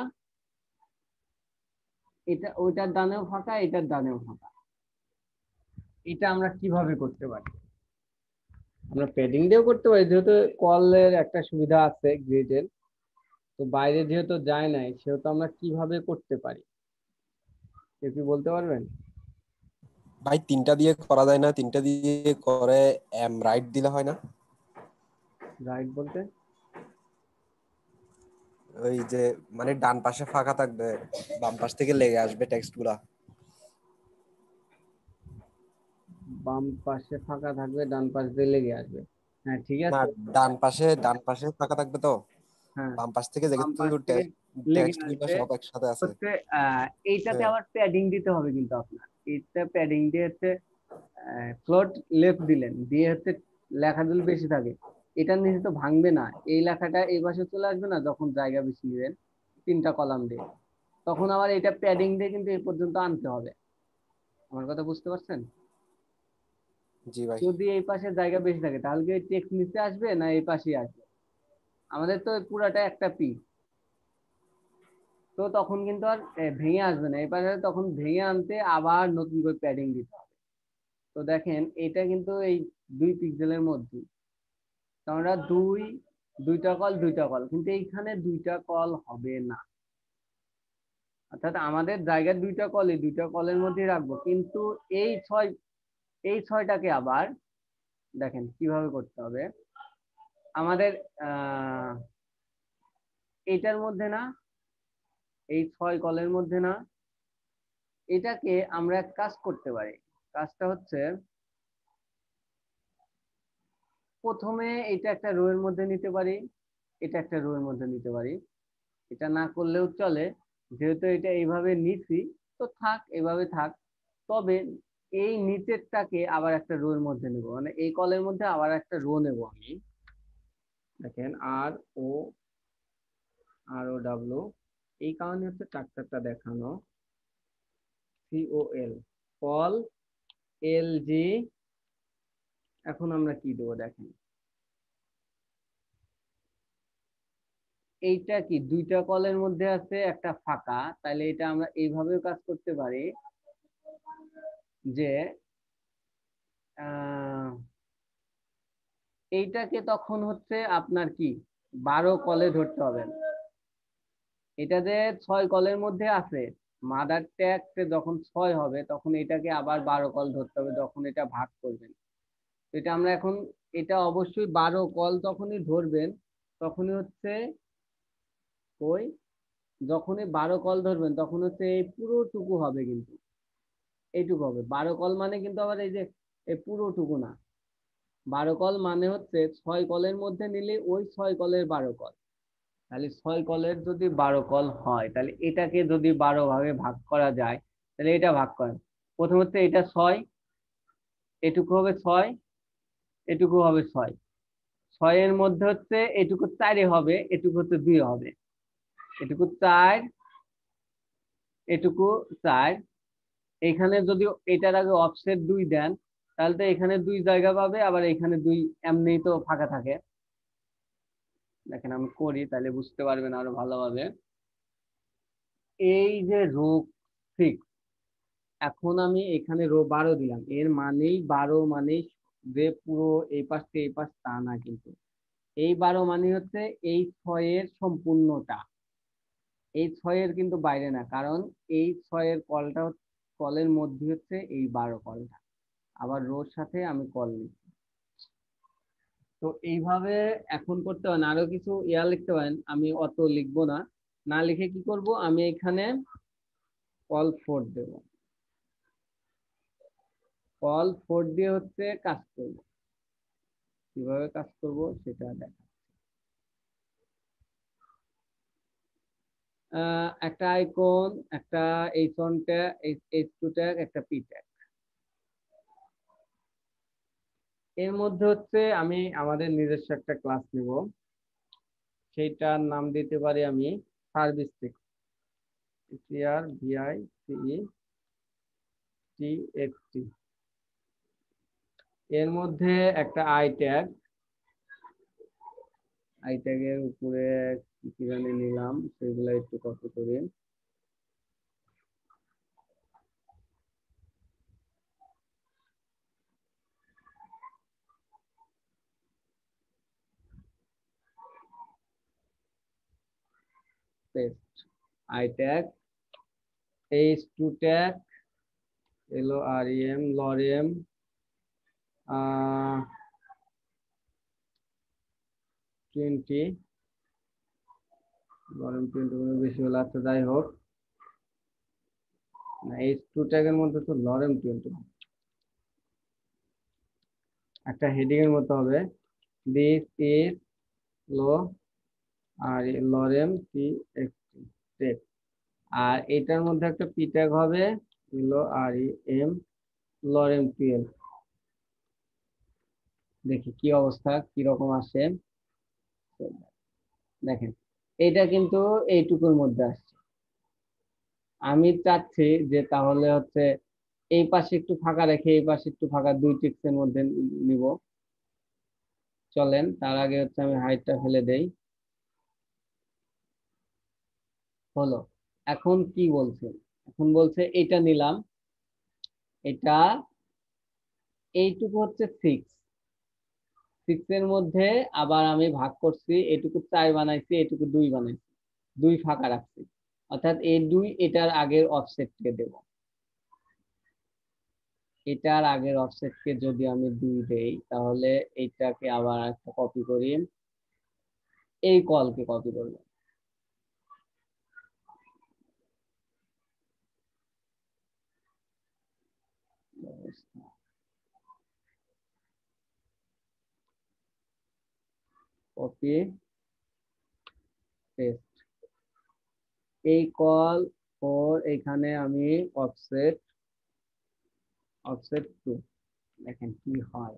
এটা ওইটার ডানেও ফাঁকা, এটার ডানেও ফাঁকা। এটা আমরা কিভাবে করতে পারি? আমরা প্যাডিং দিয়েও করতে পারি, যেহেতু কলের একটা সুবিধা আছে গ্রিডের, তো বাইরে যেহেতু যায় নাই সেহেতু আমরা কিভাবে করতে পারি, কেউ কি বলতে পারবেন? ভাই তিনটা দিয়ে করা যায় না? তিনটা দিয়ে করে রাইট দিলে হয় না? রাইট বলতে? ওই যে মানে ডান পাশে ফাঁকা থাকবে, বাম পাশ থেকে লেগে আসবে টেক্সট গুলা। বাম পাশে ফাঁকা থাকবে, ডান পাশ দিয়ে লেগে আসবে, হ্যাঁ ঠিক না, আছে। ডান পাশে ফাঁকা থাকবে তো, হ্যাঁ, বাম পাশ থেকে বাম পাশ যেহেতু থেকে লেগে টেক্সট গুলা আসবে সব একসাথে আছে। হচ্ছে, এইটাতে হ্যাঁ আবার প্যাডিং দিতে হবে কিন্তু আপনার। এটা প্যাডিং দিয়ে হচ্ছে ফ্লোট লেফট দিলেন, দিয়ে হচ্ছে লেখা যদি বেশি থাকে, এটার নিচে তো ভাঙবে না, এই লেখাটা এই পাশে চলে আসবে না যখন জায়গা বেশি নেবেন তিনটা কলাম দিয়ে, তখন আবার এটা প্যাডিং দিয়ে কিন্তু এই পর্যন্ত আনতে হবে। আমার কথা বুঝতে পারছেন? জি ভাই। যদি এই পাশে জায়গা বেশি থাকে তাহলে কি টেক্সট নিচে আসবে না এই পাশে আসবে? আমাদের তো পুরাটা একটা পিস, তো তখন কিন্তু আর ভেঙে আসবে না, এই পাশে তখন ভেঙে আনতে আবার নতুন করে প্যাডিং দিতে হবে। তো দেখেন এটা কিন্তু এই 2 পিক্সেলের মধ্যে, তো আমরা দুইটা কল, দুইটা কল, কিন্তু এইখানে দুইটা কল হবে না, অর্থাৎ আমাদের জায়গার দুইটা কল, এই দুইটা কলের মধ্যে রাখবো, কিন্তু এই ছয়, এই ছয়টাকে আবার দেখেন কিভাবে করতে হবে আমাদের। আহ এইটার মধ্যে না, এই 6 কলের মধ্যে না, এটাকে আমরা এক কাজ করতে পারি। কাজটা হচ্ছে, প্রথমে এটা একটা রো এর মধ্যে নিতে পারি, এটা একটা রো এর মধ্যে নিতে পারি, এটা না করলেও চলে, যেহেতু এটা এইভাবে নিছি তো থাক, এভাবে থাক। তবে এই নিচেরটাকে আবার একটা রো এর মধ্যে নেব, মানে এই কলের মধ্যে আবার একটা রো নেব আমি। দেখেন ও ডাব্লিউ, এই কারণে হচ্ছে স্ট্রাকচারটা দেখানো। COL, কল, LG, এখন আমরা কি দেবো দেখেন, এইটা কি দুইটা কলের মধ্যে আছে একটা ফাঁকা, তাহলে এটা আমরা এইভাবেও কাজ করতে পারি যে আহ এইটাকে তখন হচ্ছে আপনার কি 12 কলে ধরতে হবে, এটা যে 6 কলের মধ্যে আছে, মাদার ট্যাগ যখন 6 হবে তখন এটাকে আবার 12 কল ধরতে হবে যখন এটা ভাগ করবেন। এটা আমরা এখন, এটা অবশ্যই 12 কল যখনই ধরবেন তখনই হচ্ছে ওই, যখনই 12 কল ধরবেন তখন হচ্ছে এই পুরোটুকু হবে, কিন্তু এইটুকু হবে 12 কল মানে, কিন্তু আবার এই যে এই পুরোটুকু না। 12 কল মানে হচ্ছে 6 কলের মধ্যে নিলে ওই 6 কলের 12 কল। তাহলে 6 কলের যদি 12 কল হয়, তাহলে এটাকে যদি 12 ভাগে ভাগ করা যায়, তাহলে এটা ভাগ করেন। প্রথম হচ্ছে এটা 6, এটুকু হবে 6, এটুকু হবে 6। 6 এর মধ্যে হচ্ছে এটুকু 4 হবে, এটুকু হচ্ছে 2 হবে, এটুকু 4, এটুকু 4। এখানে যদি এটার আগে অফসেট 2 দেন, তাহলে তো এখানে 2 জায়গা পাবে, আবার এখানে 2 এমনিই তো ফাঁকা থাকে। দেখেন আমি করি, তাহলে বুঝতে পারবেন আরো ভালোভাবে। এই যে রো 6, এখন আমি এখানে রো 12 দিলাম, এর মানেই 12 মানেই যে পুরো এই পাশ থেকে এই পাশ তা না, কিন্তু এই 12 মানে হচ্ছে এই 6 এর সম্পূর্ণটা, এই 6 এর কিন্তু বাইরে না, কারণ এই 6 এর কলটা, কলের মধ্যে হচ্ছে এই 12 কলটা, আবার রোর সাথে আমি কল নিচ্ছি। তো এইভাবে এখন করতে পারেন, আরো কিছু ইয়া লিখতে পারেন, আমি অত লিখবো না। না লিখে কি করব, আমি এখানে কল 4 দেব, কল 4 দিয়ে হচ্ছে কাজ করব। কিভাবে কাজ করব সেটা দেখা, একটা আইকন, একটা এইচ1 ট্যাগ, এইচ2 ট্যাগ, একটা পি ট্যাগ। এর মধ্যে হচ্ছে আমি আমাদের নিজস্ব একটা ক্লাস নিব, সেইটার নাম দিতে পারি আমি সার্ভিস টেক্সট, SRVICETXT। এর মধ্যে একটা আই ট্যাগ, আই ট্যাগের উপরে কি কি জানি নিলাম, সেগুলো একটু কপি করি। Paste, I tag, H two tag, LOREM, lorem, 20, lorem 20 বেশি হলে, আচ্ছা যাই হোক, না এইচ2 ট্যাগের মধ্যে তো লরেম 20, একটা হেডিং এর মতো হবে, দিস ইজ লো আর লরেম TXT। আর এটার মধ্যে একটা পি ট্যাগ হবে, LOREM, লরেম 12। দেখি কি অবস্থা, কিরকম আসে। দেখেন এটা কিন্তু এইটুকুর মধ্যে আসছে। আমি চাচ্ছি যে তাহলে হচ্ছে এই পাশে একটু ফাঁকা রেখে এই পাশে একটু ফাঁকা, 2 টিক্সের মধ্যে নিব। চলেন তার আগে হচ্ছে আমি হাইটটা ফেলে দেই। হলো। এখন কি বলছে, এখন বলছে এটা নিলাম, এটা এইটুকু হচ্ছে 6 এর মধ্যে আবার আমি ভাগ করছি, এটুকু 4 বানাইছি, এটুকু 2 বানাইছি, 2 ফাঁকা রাখছি, অর্থাৎ এই 2 এটার আগের অফসেটকে দেব। এটার আগের অফসেটকে যদি আমি 2 দেই, তাহলে এইটাকে আবার একটা কপি করি, এই কলকে কপি করব। কপি পেস্ট, এই কল ওর এখানে আমি অফসেট 2, দেখেন কি হয়।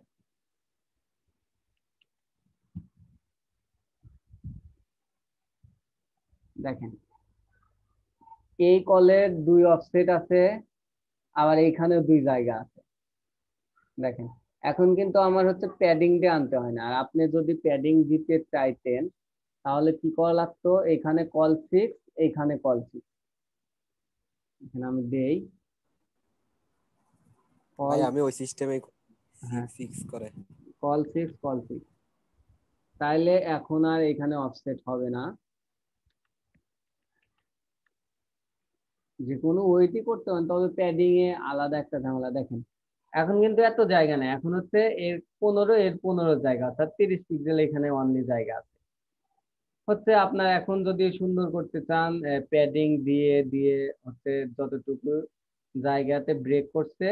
দেখেন এই কলের 2 অফসেট আছে, আবার এইখানে 2 জায়গা আছে। দেখেন এখন কিন্তু আমার হচ্ছে প্যাডিং দিয়ে আনতে হয় না। আর আপনি যদি প্যাডিং দিতে চাইতেন তাহলে কি করা লাগতো, এখানে কল 6, এইখানে কল 6, এখানে আমি দেই ভাই কল, আমি ওই সিস্টেমে হ্যাঁ 6 করে। কল 6, কল 6, তাইলে এখন আর এখানে অফসেট হবে না, যে কোনো ওয়েটই করতে পারেন, তবে প্যাডিং এ আলাদা একটা ঝামেলা। দেখেন এখন কিন্তু এত জায়গা নেই, এখন হচ্ছে এর 15 এর 15 জায়গা, অর্থাৎ 30 পিক্সেল এখানে অনলি জায়গা আছে। হচ্ছে আপনার এখন যদি সুন্দর করতে চান, প্যাডিং দিয়ে দিয়ে হচ্ছে যতটুকু জায়গাতে ব্রেক করছে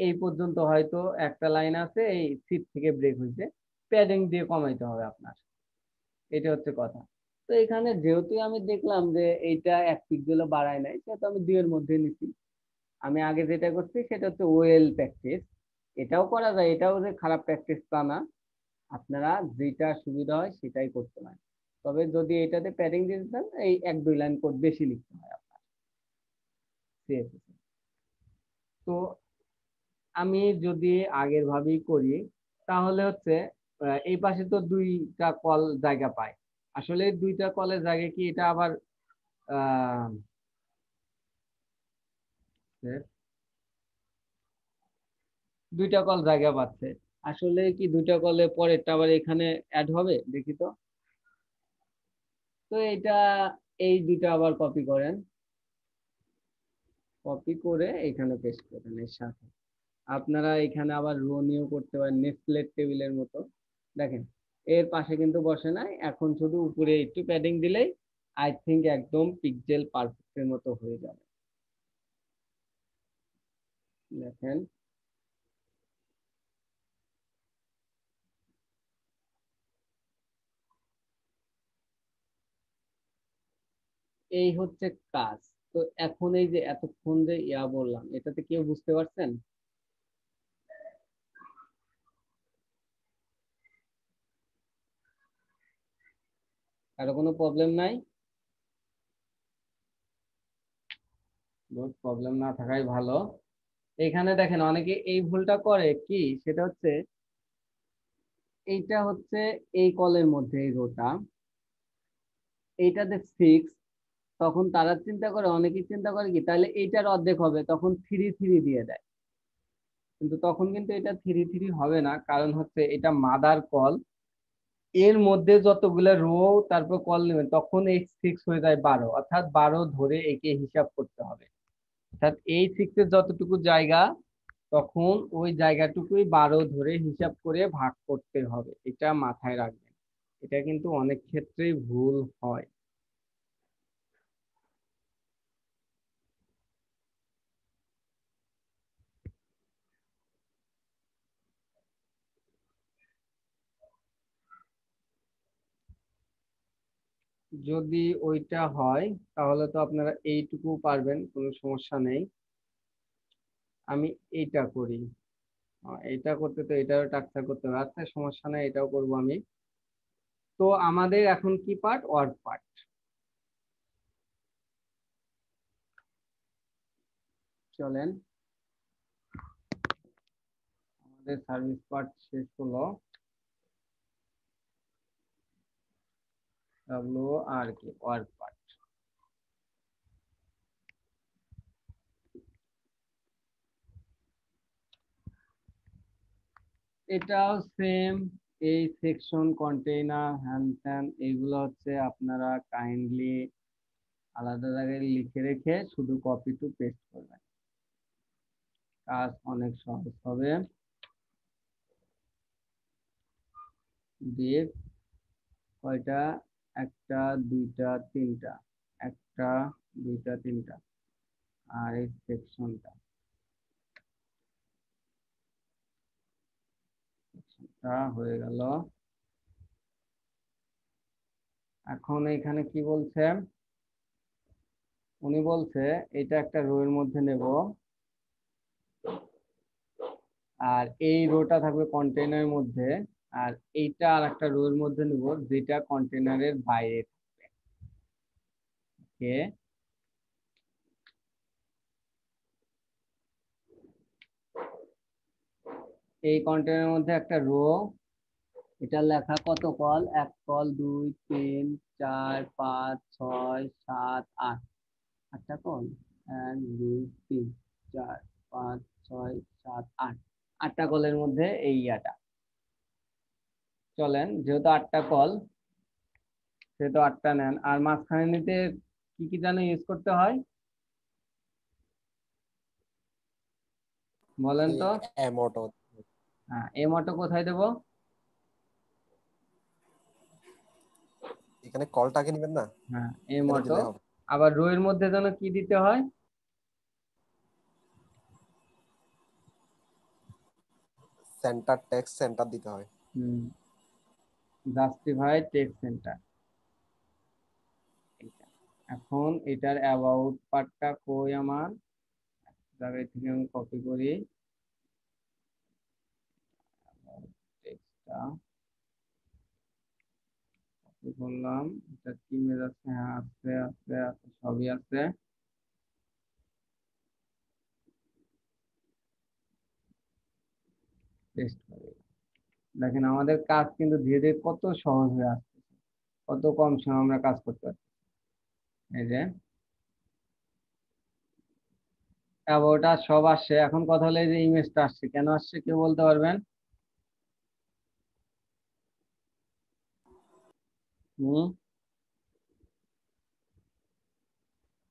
এই পর্যন্ত হয়তো একটা লাইন আছে, এই সিট থেকে ব্রেক হয়েছে, প্যাডিং দিয়ে কমাইতে হবে আপনার। এটা হচ্ছে কথা। তো এখানে যেহেতু আমি দেখলাম যে এইটা 1 পিক্সেলও বাড়ায় নাই, সেটা আমি 2 এর মধ্যে নিচ্ছি। আমি আগে যেটা করছি সেটা হচ্ছে ওয়েল প্র্যাকটিস। এটাও করা যায়, এটাও যে খারাপ প্র্যাকটিস তা না, আপনারা যেটা সুবিধা হয় সেটাই করতে পারেন। তবে যদি এটাতে প্যাডিং দিতে চান, এই 1-2 লাইন কোড বেশি লিখতে হয় আপনার CSS এ। তো আমি যদি আগের ভাবেই করি তাহলে হচ্ছে এই পাশে তো 2টা কল জায়গা পায়। আসলে এই 2টা কলের জায়গায় কি এটা আবার আহ 2টা কল জায়গা পাচ্ছে। আসলে কি 2টা কলে পরেরটা আবার এখানে অ্যাড হবে, দেখি তো। তো এটা এই 2টা আবার কপি করেন, কপি করে এখানে পেস্ট করেন এর সাথে। আপনারা এখানে আবার রো নিয়েও করতে পারেন, নেস্টলেড টেবিলের মতো। দেখেন এর পাশে কিন্তু বসে নাই, এখন শুধু উপরে একটু প্যাডিং দিলেই আই থিঙ্ক একদম পিক্সেল পারফেক্টের মতো হয়ে যাবে। দেখেন এই হচ্ছে কাজ। তো এখন এই যে এতক্ষণ যে বললাম, এটাতে কেউ বুঝতে পারছেন? কারো কোনো প্রবলেম নাই? প্রবলেম না থাকাই ভালো। এখানে দেখেন অনেকে এই ভুলটা করে কি, সেটা হচ্ছে এইটা হচ্ছে এই কলের মধ্যে এই রোটা, এইটাতে 6, তখন তারা চিন্তা করে, অনেকেই চিন্তা করে কি তাহলে এইটার অর্ধেক হবে, তখন 3 দিয়ে দেয়। কিন্তু তখন কিন্তু এটা 3 হবে না, কারণ হচ্ছে এটা মাদার কল, এর মধ্যে যতগুলো রো তারপর কল নেবেন তখন এই 6 হয়ে যায় 12, অর্থাৎ 12 ধরে একে হিসাব করতে হবে। অর্থাৎ এই 6 এর যতটুকু জায়গা, তখন ওই জায়গাটুকুই 12 ধরে হিসাব করে ভাগ করতে হবে, এটা মাথায় রাখবেন। এটা কিন্তু অনেক ক্ষেত্রেই ভুল হয়। যদি ওইটা হয় তাহলে তো আপনারা এইটুকু পারবেন, কোনো সমস্যা নেই। আমি এইটা করি, এইটা করতে তো এটাও টাকচার করতে হবে, আচ্ছা সমস্যা নেই, এটাও করব আমি। তো আমাদের এখন কি পার্ট? Work part. চলেন, আমাদের সার্ভিস পার্ট শেষ হলো। আর কি ওয়ার্ক পার্ট। এটাও সেম, এই সেকশন কন্টেইনার হ্যান ত্যান এইগুলো হচ্ছে আপনারা কাইন্ডলি আলাদা জায়গায় লিখে রেখে শুধু কপি টু পেস্ট করবেন, কাজ অনেক সহজ হবে। দিয়ে কয়টা? একটা, দুইটা, তিনটা, একটা, দুইটা, তিনটা, আর এই সেকশনটা হয়ে গেল। এখন এখানে কি বলছে? উনি বলছে এটা একটা রো এর মধ্যে নেব, আর এই রোটা থাকবে কন্টেইনারের মধ্যে, আর এইটা আর একটা রো এর মধ্যে নেব যেটা কন্টেইনারের বাইরে থাকবে। ওকে, এই কন্টেইনারের মধ্যে একটা রো, এটা লেখা কত কল? 1 কল, 2, 3, 4, 5, 6, 7, 8, 8টা কল। 1, 2, 3, 4, 5, 6, 7, 8, 8টা কলের মধ্যে এই ইয়াটা। চলেন, যেহেতু 8টা কল সেহেতু 8টা নেন। আর মাঝখানে নিতে কি কি যেন ইউজ করতে হয়? বলেন তো। এমোটো। হ্যাঁ, এম অটো কোথায় দেব? এখানে কলটাকে নেবেন না, হ্যাঁ, এম এখানে অটো। দিলে হবে। আবার রো এর মধ্যে যেন কি দিতে হয়? সেন্টার, টেক্সট সেন্টার দিতে হয়। হুম, জাস্টিফাই টেক্সট সেন্টার। এখন এটার অ্যাবাউট পার্টটা কই আমার, জায়গায় থেকে আমি কপি করি টেক্সটটা, কপি করলাম। এটা কি ইমেজ আছে? হ্যাঁ আছে আছে আছে, সবই আছে। পেস্ট করি। দেখেন আমাদের কাজ কিন্তু ধীরে ধীরে কত সহজ হয়ে আসছে, কত কম সময় আমরা কাজ করতে পারছি। এই যে অ্যাবাউট আর সব আসছে। এখন কথা হলো এই যে ইমেজটা আসছে, কেন আসছে কেউ বলতে পারবেন? হুম,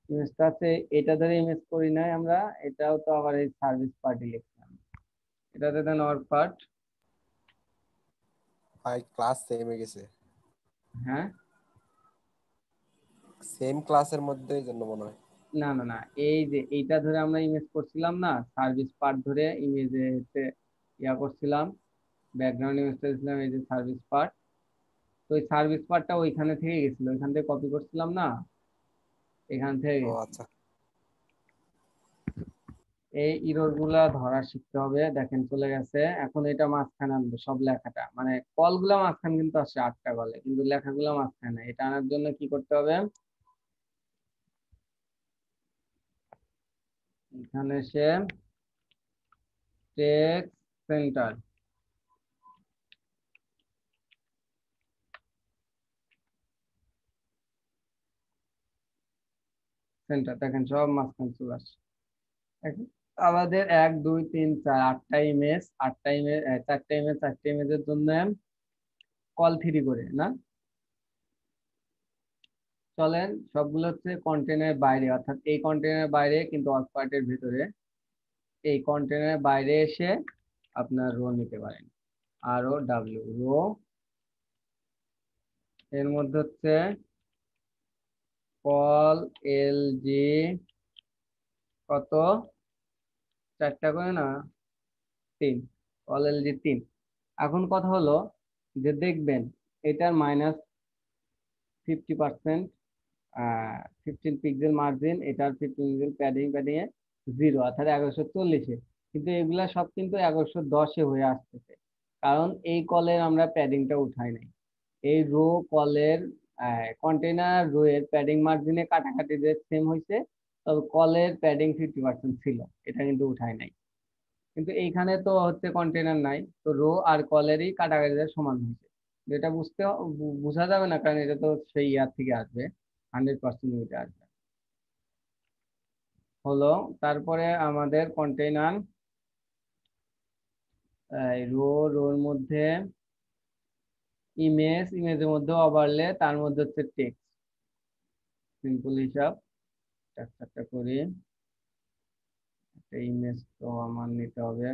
ইমেজটা আছে, এটা ধরে ইমেজ করি নাই আমরা, এটাও তো আবার এই সার্ভিস পার্টি লিখলাম, এটাতে দেন অর পার্ট। ভাই ক্লাস সেম হয়ে গেছে, হ্যাঁ, সেম ক্লাসের মধ্যে, এই জন্য মনে হয়। না না না, এই যে এইটা ধরে আমরা ইমেজ করছিলাম না, সার্ভিস পার্ট ধরে ইমেজে হচ্ছে ইয়া করছিলাম, ব্যাকগ্রাউন্ড ইমেজটা দিয়েছিলাম এই যে সার্ভিস পার্ট। তো ওই সার্ভিস পার্টটা ওইখানে থেকে গেছিল, ওইখান থেকে কপি করছিলাম না, এখান থেকে ও গেছিল। আচ্ছা। এই ইরর গুলা ধরা শিখতে হবে। দেখেন চলে গেছে, এখন এটা মাঝখানে আনবো সব লেখাটা, মানে কল গুলা মাঝখানে কিন্তু আসে 8টা কলে, কিন্তু লেখাগুলো মাঝখানে। এটা আনার জন্য কি করতে হবে? এখানে এসে টেক্সট সেন্টার, সেন্টার দেখেন সব মাঝখানে চলে আসছে। দেখেন, আমাদের 1 2 3 4 8টা ইমেজ, 8টা ইমেজ, 4টা ইমেজ, 4টা ইমেজের জন্য কল 3 করে না। চলেন সবগুলো হচ্ছে কন্টেনের বাইরে, অর্থাৎ এই কন্টেনের বাইরে কিন্তু অল্প পার্টের ভিতরে, এই কন্টেনের বাইরে এসে আপনার রো নিতে পারেন। আর ও ডাব্লিউ রো, এর মধ্যে হচ্ছে কল এল জি, কত, 4টা করে না, 3, কল এল জি 3। এখন কথা হলো যে দেখবেন এটার -50%, 15 পিক্সেল মার্জিন, এটার 15 পিক্সেল প্যাডিং, এ 0, অর্থাৎ 1140-এ। কিন্তু এগুলা সব কিন্তু 1110-এ হয়ে আসতেছে, কারণ এই কলের আমরা প্যাডিংটা উঠাই নাই। এই রো কলের কন্টেনার রো এর প্যাডিং মার্জিনে কাটাকাটি যে সেম হয়েছে, তবে কলের প্যাডিং 50% ছিল, এটা কিন্তু উঠাই নাই। কিন্তু এইখানে তো হচ্ছে কন্টেনার নাই, তো রো আর কলেরই কাটাকাটিটা সমান হয়েছে। যেটা বোঝা যাবে না, কারণ এটা তো সেই ইয়ার থেকে আসবে, 100% উঠে আসবে। হলো, তারপরে আমাদের কন্টেনার রোর মধ্যে ইমেজের মধ্যে ওভারলে, তার মধ্যে হচ্ছে টেক্সট। সিম্পল হিসাব, একটা করি। একটা ইমেজ তো আমার নিতে হবে।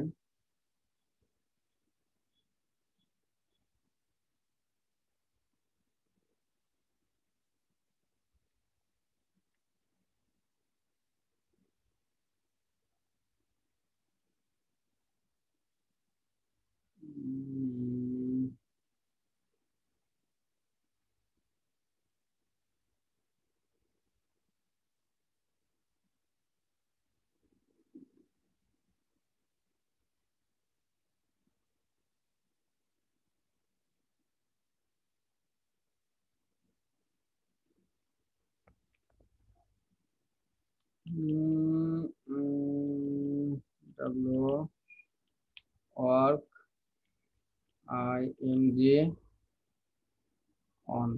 W work ING on.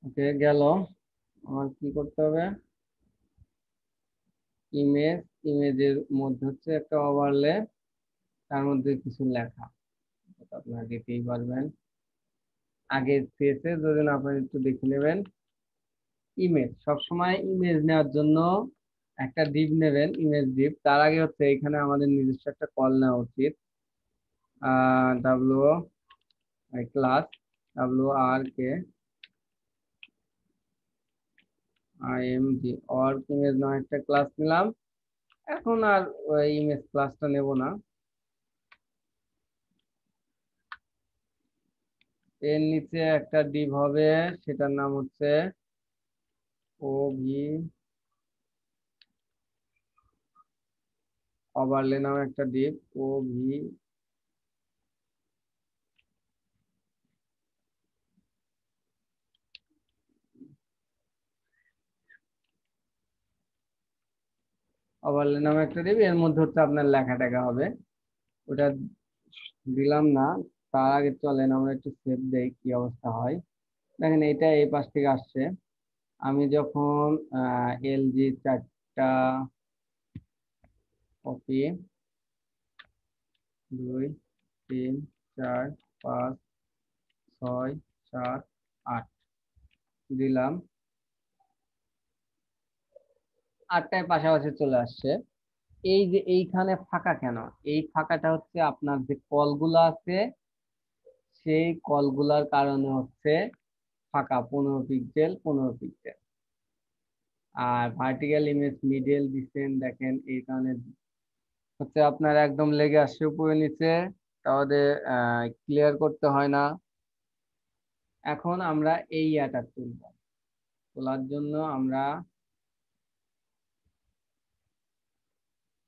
Okay গেল। আমার কি করতে হবে? ইমেজ, ইমেজের মধ্যে হচ্ছে একটা ওভারলে, তার মধ্যে কিছু লেখা, এটা আপনারা দিতেই পারবেন। আগে পেয়েছে, যদি না আপনার একটু দেখে নেবেন। ইমেজ, সবসময় ইমেজ নেওয়ার জন্য একটা ডিপ নেবেন, ইমেজ ডিপ। তার আগে হচ্ছে এখানে আমাদের নিজস্ব একটা কল নেওয়া উচিত। W class WRK IMG work image নামে একটা ক্লাস নিলাম। এখন আর ওই ইমেজ ক্লাসটা নেব না। এর নিচে একটা ডিভ হবে, সেটার নাম হচ্ছে OV ওভারলে নামে একটা ডিভ। OV ওভারলে নামে একটা ডিভ, এর মধ্যে হচ্ছে আপনার লেখা টেখা হবে। ওটা দিলাম না, তার আগে চলেন আমরা একটু সেভ দেই কি অবস্থা হয়। দেখেন এটা এই পাশ থেকে আসছে। আমি যখন LG 4টা কপি, 2 3 4 5 6 7 8 দিলাম, 8টায় পাশাপাশি চলে আসছে। এই যে এইখানে ফাঁকা কেন? এই ফাঁকাটা হচ্ছে আপনার যে কলগুলো আছে সেই কলগুলার কারণে হচ্ছে ফাঁকা, 15 পিক্সেল 15 পিক্সেল। আর ভার্টিক্যাল ইমেজ মিডল দিচ্ছেন, দেখেন এই কারণে হচ্ছে আপনার একদম লেগে আসছে উপরে নিচে, তাহলে ক্লিয়ার করতে হয় না। এখন আমরা এই ইয়াটা তুলব, তোলার জন্য আমরা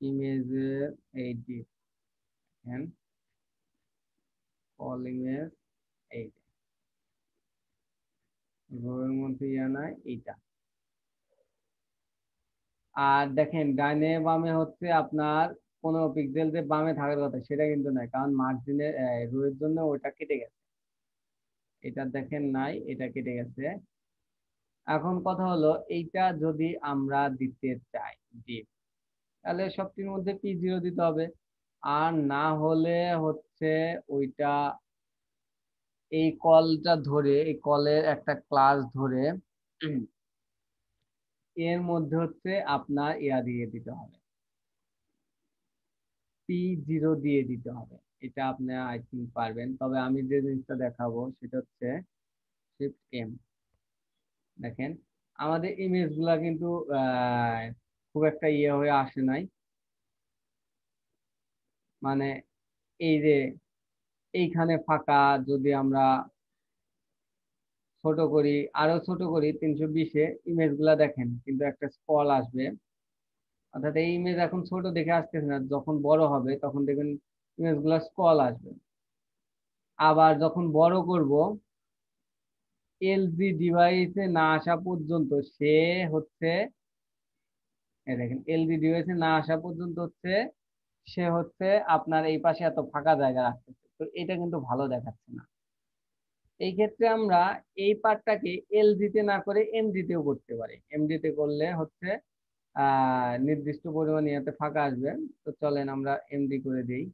ইমেজের এই দেখেন কল ইমেজ, এই রোয়ের মধ্যে ইয়া নাই এইটা। আর দেখেন ডাইনে বামে হচ্ছে আপনার 15 পিক্সেল যে বামে থাকার কথা সেটা কিন্তু নাই, কারণ মার্জিনের রোয়ের জন্য ওটা কেটে গেছে। এটা দেখেন নাই, এটা কেটে গেছে। এখন কথা হলো এইটা যদি আমরা দিতে চাই ডিপ, তাহলে সবটির মধ্যে P0 দিতে হবে। আর না হলে হচ্ছে ওইটা এই কলটা ধরে, এই কলের একটা ক্লাস ধরে এর মধ্যে হচ্ছে আপনার ইয়া দিয়ে দিতে হবে, P0 দিয়ে দিতে হবে। এটা আপনি আই থিঙ্ক পারবেন, তবে আমি যে জিনিসটা দেখাবো সেটা হচ্ছে Shift M। দেখেন আমাদের ইমেজ গুলা কিন্তু খুব একটা ইয়ে হয়ে আসে নাই, মানে এই যে এইখানে ফাঁকা, যদি আমরা ছোট করি, আরো ছোট করি 320-এ, ইমেজ গুলা দেখেন কিন্তু একটা স্ক্রল আসবে। অর্থাৎ এই ইমেজ এখন ছোট দেখে আসতেছে না, যখন বড় হবে তখন দেখবেন ইমেজ গুলা স্ক্রল আসবে। আবার যখন বড় করব, LG ডিভাইসে না আসা পর্যন্ত সে হচ্ছে, এই দেখেন LG ডিভাইসে না আসা পর্যন্ত হচ্ছে সে হচ্ছে আপনার এই পাশে এত ফাঁকা জায়গা রাখতেছে, তো এটা কিন্তু ভালো দেখাচ্ছে না। এই ক্ষেত্রে আমরা এই পার্টটাকে LG তে না করে MG তেও করতে পারি। MG তে করলে হচ্ছে নির্দিষ্ট পরিমাণ ইয়াতে ফাঁকা আসবে। তো চলেন আমরা MD করে দিই।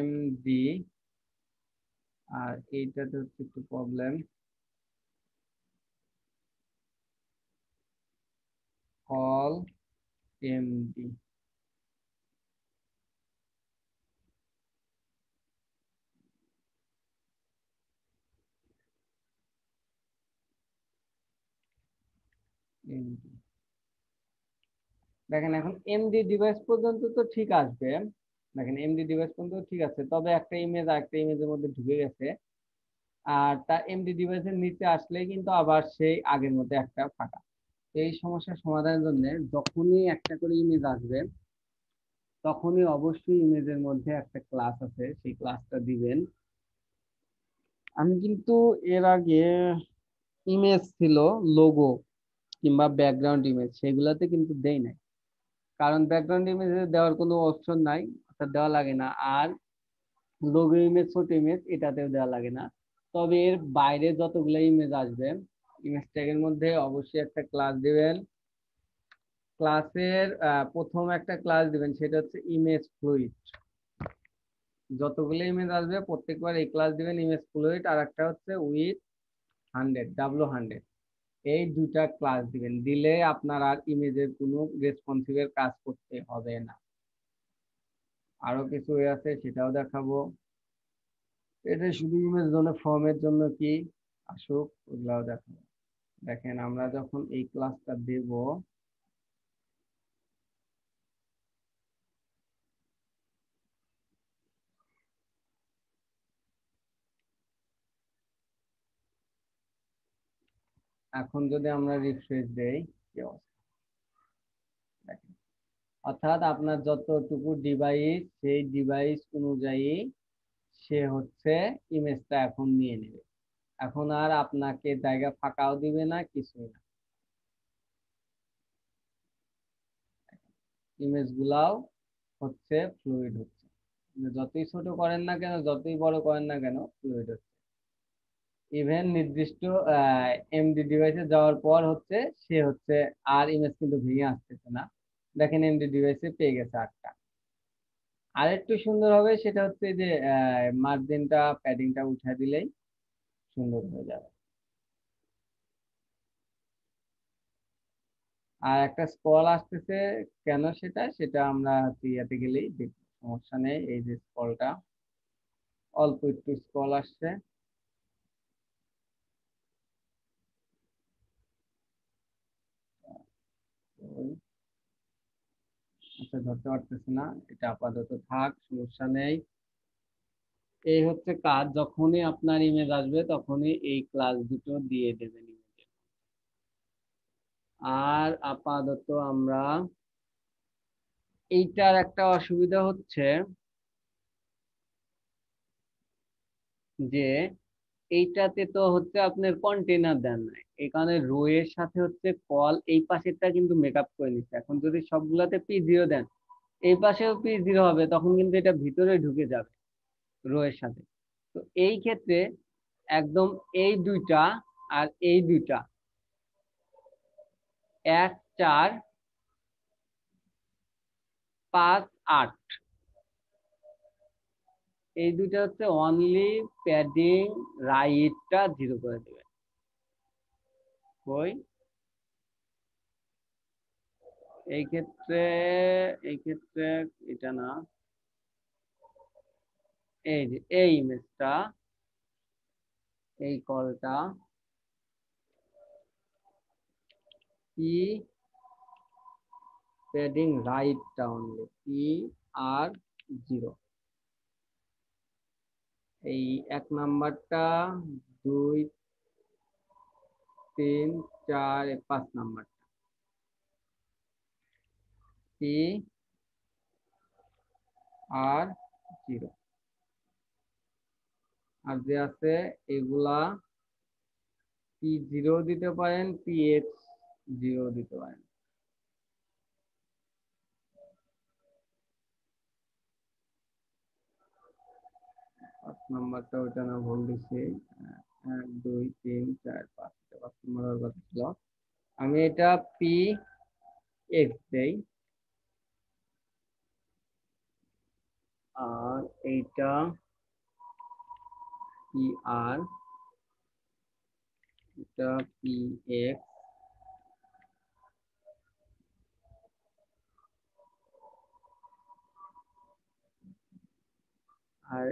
MD, আর এইটাতে হচ্ছে একটু প্রবলেম, কল MD। দেখেন এখন MD ডিভাইস পর্যন্ত তো ঠিক আসবে, দেখেন MD ডিভাইস পর্যন্ত ঠিক আছে, তবে একটা ইমেজ আরেকটা ইমেজের মধ্যে ঢুকে গেছে। আর তা MD ডিভাইসের নিচে আসলেই কিন্তু আবার সেই আগের মতো একটা ফাঁকা। এই সমস্যার সমাধানের জন্য যখনই একটা করে ইমেজ আসবে তখনই অবশ্যই ইমেজের মধ্যে একটা ক্লাস আছে, সেই ক্লাসটা দিবেন। আমি কিন্তু এর আগে ইমেজ ছিল লোগো কিংবা ব্যাকগ্রাউন্ড ইমেজ, সেগুলাতে কিন্তু দেই নাই, কারণ ব্যাকগ্রাউন্ড ইমেজে দেওয়ার কোনো অপশন নাই, অর্থাৎ দেওয়া লাগে না। আর লোগো ইমেজ ছোট ইমেজ এটাতেও দেওয়া লাগে না। তবে এর বাইরে যতগুলো ইমেজ আসবে ইমেজ ট্যাগের মধ্যে অবশ্যই একটা ক্লাস দিবেন। ক্লাসের প্রথম একটা ক্লাস দিবেন, সেটা হচ্ছে ইমেজ ফ্লুইড। যতগুলো ইমেজ আসবে প্রত্যেকবার এই ক্লাস দিবেন ইমেজ ফ্লুইড, আর একটা হচ্ছে উইথ 100 এই দুটা ক্লাস দিবেন। দিলে আপনার আর ইমেজের কোনো রেসপন্সিভের কাজ করতে হবে না। আরো কিছু আছে সেটাও দেখাবো। এটা শুধু ইমেজ জন্য, ফর্মের জন্য কি আসুক ওগুলাও দেখাবো। দেখেন আমরা যখন এই ক্লাসটা দেব, এখন যদি আমরা রিফ্রেশ দেই কি অবস্থা দেখেন। অর্থাৎ আপনার যতটুকু ডিভাইস, সেই ডিভাইস অনুযায়ী সে হচ্ছে ইমেজটা এখন নিয়ে নেবে। এখন আর আপনাকে জায়গা ফাঁকাও দিবে না, কিছুই না। ইমেজ গুলাও হচ্ছে ফ্লুইড হচ্ছে, যতই ছোট করেন না কেন, যতই বড় করেন না কেন, ফ্লুইড হচ্ছে। ইভেন নির্দিষ্ট এমডি ডিভাইসে যাওয়ার পর হচ্ছে সে হচ্ছে আর ইমেজ কিন্তু ভেঙে আসতেছে না। দেখেন এমডি ডিভাইসে পেয়ে গেছে আটটা। আর একটু সুন্দর হবে সেটা হচ্ছে যে মার্জিনটা, প্যাডিংটা উঠা দিলেই সুন্দর হয়ে যাবে। আর একটা স্ক্রল আসতেছে কেন, সেটা সেটা আমরা ইয়াতে গেলেই দেখব, সমস্যা নেই। এই যে স্ক্রলটা, অল্প একটু স্ক্রল আসছে। আচ্ছা ধরতে পারতেছে না, এটা আপাতত থাক, সমস্যা নেই। এই হচ্ছে কাজ, যখনই আপনার ইমেজ আসবে তখনই এই ক্লাস দুটো দিয়ে দেবেন ইমেজে। আর আপাতত আমরা, এইটার একটা অসুবিধা হচ্ছে যে এইটাতে তো হচ্ছে আপনার কন্টেনার দেন নাই, এই কারণে রো এর সাথে হচ্ছে কল এই পাশেরটা কিন্তু মেকআপ করে নিচ্ছে। এখন যদি সবগুলাতে P0 দেন, এই পাশেও P0 হবে, তখন কিন্তু এটা ভিতরে ঢুকে যাবে রো এর সাথে। তো এই ক্ষেত্রে একদম এই দুইটা আর এই দুইটা, 1 4 5 8, এই দুইটা হচ্ছে অনলি প্যাডিং রাইটটা 0 করে দেবে। ওই এই ক্ষেত্রে, এই ক্ষেত্রে এটা না, এই যে এই ইমেজটা, এই কলটা পি প্যাডিং রাইটটা অনলি PR 0। এই 1 নাম্বারটা, 2 3 4 5 নাম্বারটা PR 0। আর যে আছে এগুলা P0 দিতে পারেন, PX0 দিতে পারেন। পাঁচ নাম্বারটা ওইটা না, ভুল দিচ্ছি। 1 2 3 4 5, 5 নম্বর কথা ছিল। আমি এটা PX দেই, আর এইটা PR, এটা PX, আর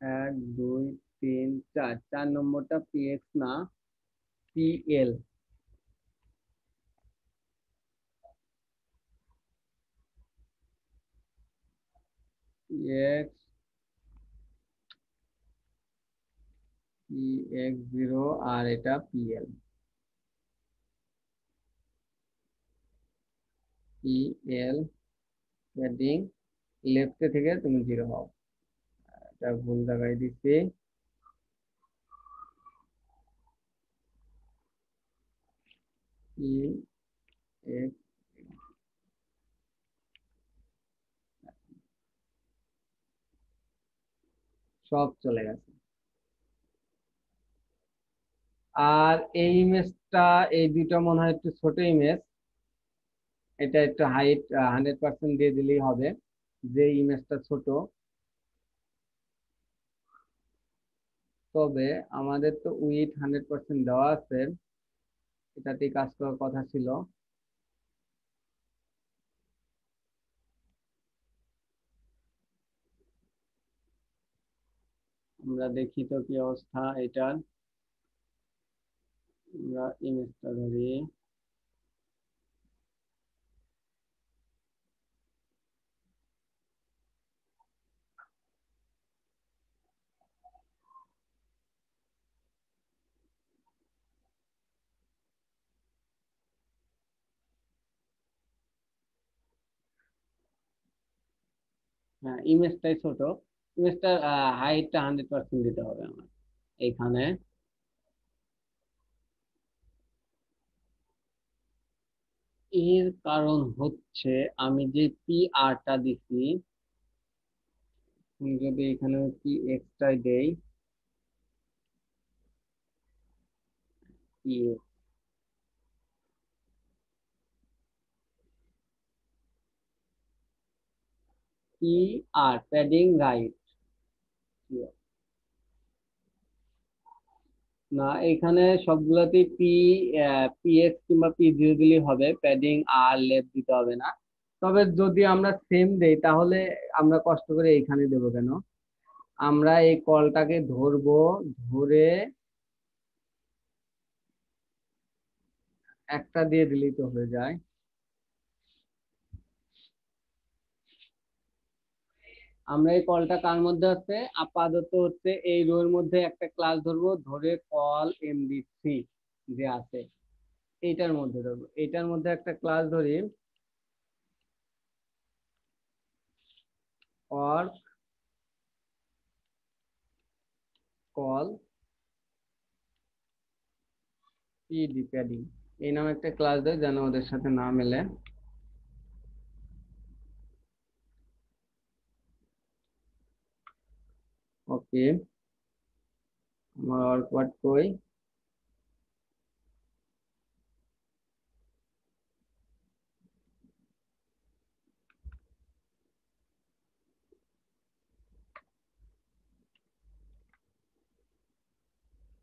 1 2 3 4, 4 নম্বরটা PX না, PL। PX, PX0, আর এটা PL। PL প্যাডিং লেফটে থেকে তুমি 0 হও, এটা ভুল জায়গায় দিচ্ছি। PX সব চলে গেছে। আর এই ইমেজটা, এই দুইটা মনে হয় একটু ছোট ইমেজ, এটা একটু হাইট 100% দিয়ে দিলেই হবে, যে ইমেজটা ছোট। তবে আমাদের তো উইথ 100% দেওয়া আছে, এটাতেই কাজ করার কথা ছিল। আমরা দেখি তো কি অবস্থা এটার। আমরা ইমেজটা ধরি। হ্যাঁ, ইমেজটাই ছোট। ইমেজটার হাইটটা 100% দিতে হবে আমার এইখানে। এর কারণ হচ্ছে আমি যে পি আরটা দিছি, আমি যদি এখানে পি এক্সটাই দেই, P P R padding right না, এখানে সবগুলোতেই পিএক্স কিংবা পি0 দিলেই হবে, প্যাডিং আর লেফট দিতে হবে না। তবে যদি আমরা সেম দেই তাহলে আমরা কষ্ট করে এইখানে দেবো কেন? আমরা এই কলটাকে ধরবো, ধরে একটা দিয়ে দিলেই তো হয়ে যায়। আমরা এই কলটা কার মধ্যে আছে, আপাতত হচ্ছে এই রো এর মধ্যে একটা ক্লাস ধরবো, ধরে কল MD3 যে আছে এইটার মধ্যে ধরবো, এইটার মধ্যে একটা ক্লাস ধরি, অর কল পিডি প্যাডিং, এই নামে একটা ক্লাস দেয় যেন ওদের সাথে না মেলে। ওকে, আমার ওয়ার্ক কই,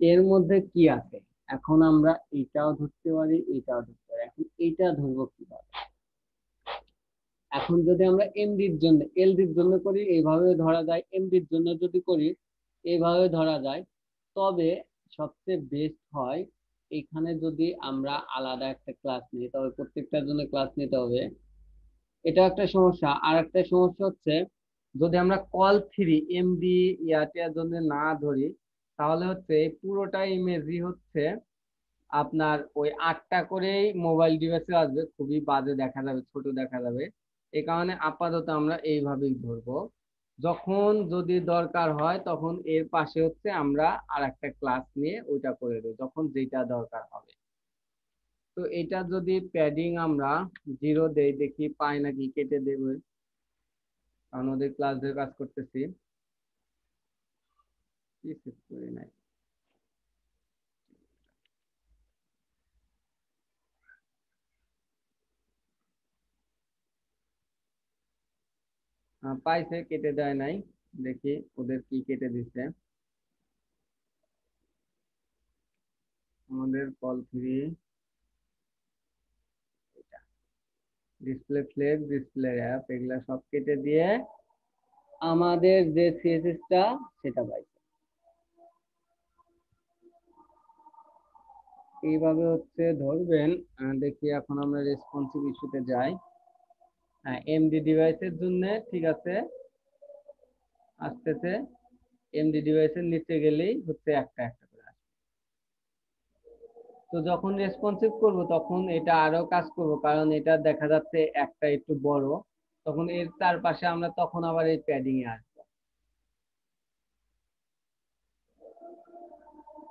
এর মধ্যে কি আছে? এখন আমরা এটাও ধরতে পারি, এটাও ধরতে পারি, এখন এইটা ধরবো কিভাবে? এখন যদি আমরা এমডির জন্য, এলডির জন্য করি এইভাবে ধরা যায়, এমডির জন্য যদি করি এইভাবে ধরা যায়। তবে সবচেয়ে বেস্ট হয় এখানে যদি আমরা আলাদা একটা ক্লাস নিই, তবে প্রত্যেকটার জন্য ক্লাস নিতে হবে, এটা একটা সমস্যা। আর একটা সমস্যা হচ্ছে যদি আমরা কল 3 MB ইয়ারটার জন্য না ধরি, তাহলে হচ্ছে এই পুরোটা ইমেজই হচ্ছে আপনার ওই 8টা করেই মোবাইল ডিভাইসে আসবে, খুবই বাজে দেখা যাবে, ছোট দেখা যাবে। এই কারণে আপাতত আমরা এইভাবেই ধরবো। যখন যদি দরকার হয় তখন এর পাশে হচ্ছে আমরা আর একটা ক্লাস নিয়ে ওইটা করে দেবো যখন যেটা দরকার হবে। তো এটা যদি প্যাডিং আমরা 0 দেই, দেখি পাই নাকি, কেটে দেবে, কারণ ওদের ক্লাস ধরে কাজ করতেছি। কি সেভ করি নাই, পাইছে, কেটে দেয় নাই। দেখি ওদের কি কেটে দিচ্ছে। আমাদের call 3, display flakes, display app, এগুলা সব কেটে দিয়ে আমাদের যে সিএসএসটা সেটা পাইছে। এইভাবে হচ্ছে ধরবেন। দেখি এখন আমরা রেসপন্সিভ ইস্যুতে যাই। হ্যাঁ, এমডি ডিভাইসের জন্য ঠিক আছে, আসতেছে। এমডি ডিভাইসের নিচে গেলেই হচ্ছে একটা একটা করে আসবে। তো যখন রেসপন্সিভ করব তখন এটা আরো কাজ করব, কারণ এটা দেখা যাচ্ছে একটা একটু বড়, তখন এর চারপাশে আমরা তখন আবার এই প্যাডিং এ আসবো,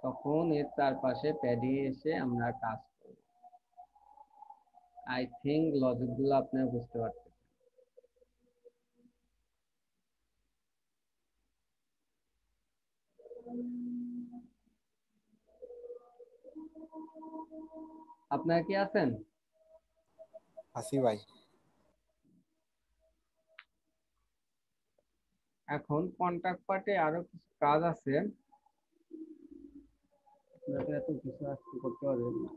তখন এর চারপাশে প্যাডিং এ এসে আমরা কাজ করব। আই থিঙ্ক লজিক গুলো আপনারা বুঝতে পারছেন। আপনারা কি আছেন? আসি ভাই। এখন কন্টাক্ট পার্টে আরো কিছু কাজ আছে, আপনারা এত কিছু আজকে করতে পারবেন না।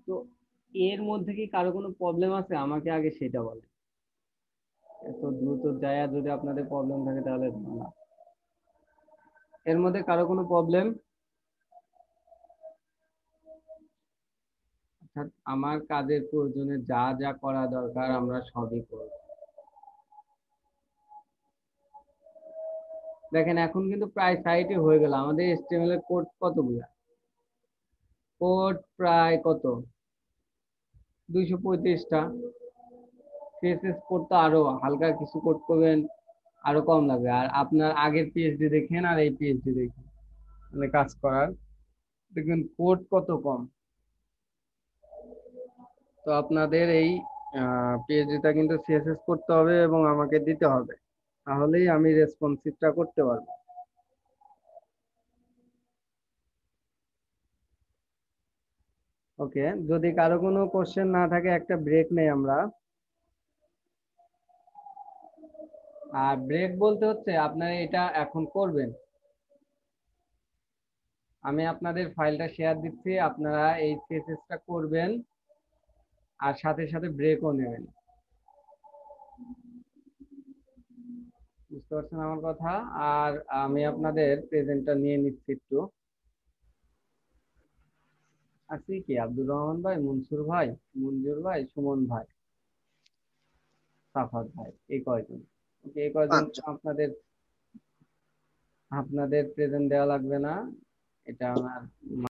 তো এর মধ্যে কি কারো কোনো প্রবলেম আছে? আমাকে আগে সেটা বলেন। এত দ্রুত যায়, যদি আপনাদের প্রবলেম থাকে তাহলে না। এর মধ্যে কারো কোনো প্রবলেম? অর্থাৎ আমার কাজের প্রয়োজনে যা যা করা দরকার আমরা সবই করব। দেখেন এখন কিন্তু প্রায় সাইটে হয়ে গেল। আমাদের HTML এর কোড কতগুলা? কোড প্রায় কত, 235টা। CSS কোড তো আরো হালকা কিছু কোড করবেন, আরো কম লাগবে। আর আপনার আগের পিএইচডি দেখেন আর এই পিএইচডি দেখেন, মানে কাজ করার, দেখবেন কোড কত কম। তো আপনাদের এই পিএইচডিটা কিন্তু সিএসএস করতে হবে এবং আমাকে দিতে হবে, তাহলেই আমি রেসপন্সিভটা করতে পারবো। ওকে, যদি কারো কোনো কোশ্চেন না থাকে একটা ব্রেক নেই আমরা। আর ব্রেক বলতে হচ্ছে আপনারা এটা এখন করবেন, আমি আপনাদের ফাইলটা শেয়ার দিচ্ছি, আপনারা এই সিএসএসটা করবেন আর সাথে সাথে ব্রেকও নেবেন। বুঝতে পারছেন আমার কথা? আর আমি আপনাদের প্রেজেন্টটা নিয়ে নিচ্ছি একটু। আছি কি, আব্দুর রহমান ভাই, মনসুর ভাই, মঞ্জুর ভাই, সুমন ভাই, সাফাত ভাই, এই কয়জন। ওকে, এই কয়জন আচ্ছা। আপনাদের আপনাদের প্রেজেন্ট দেওয়া লাগবে না, এটা আমার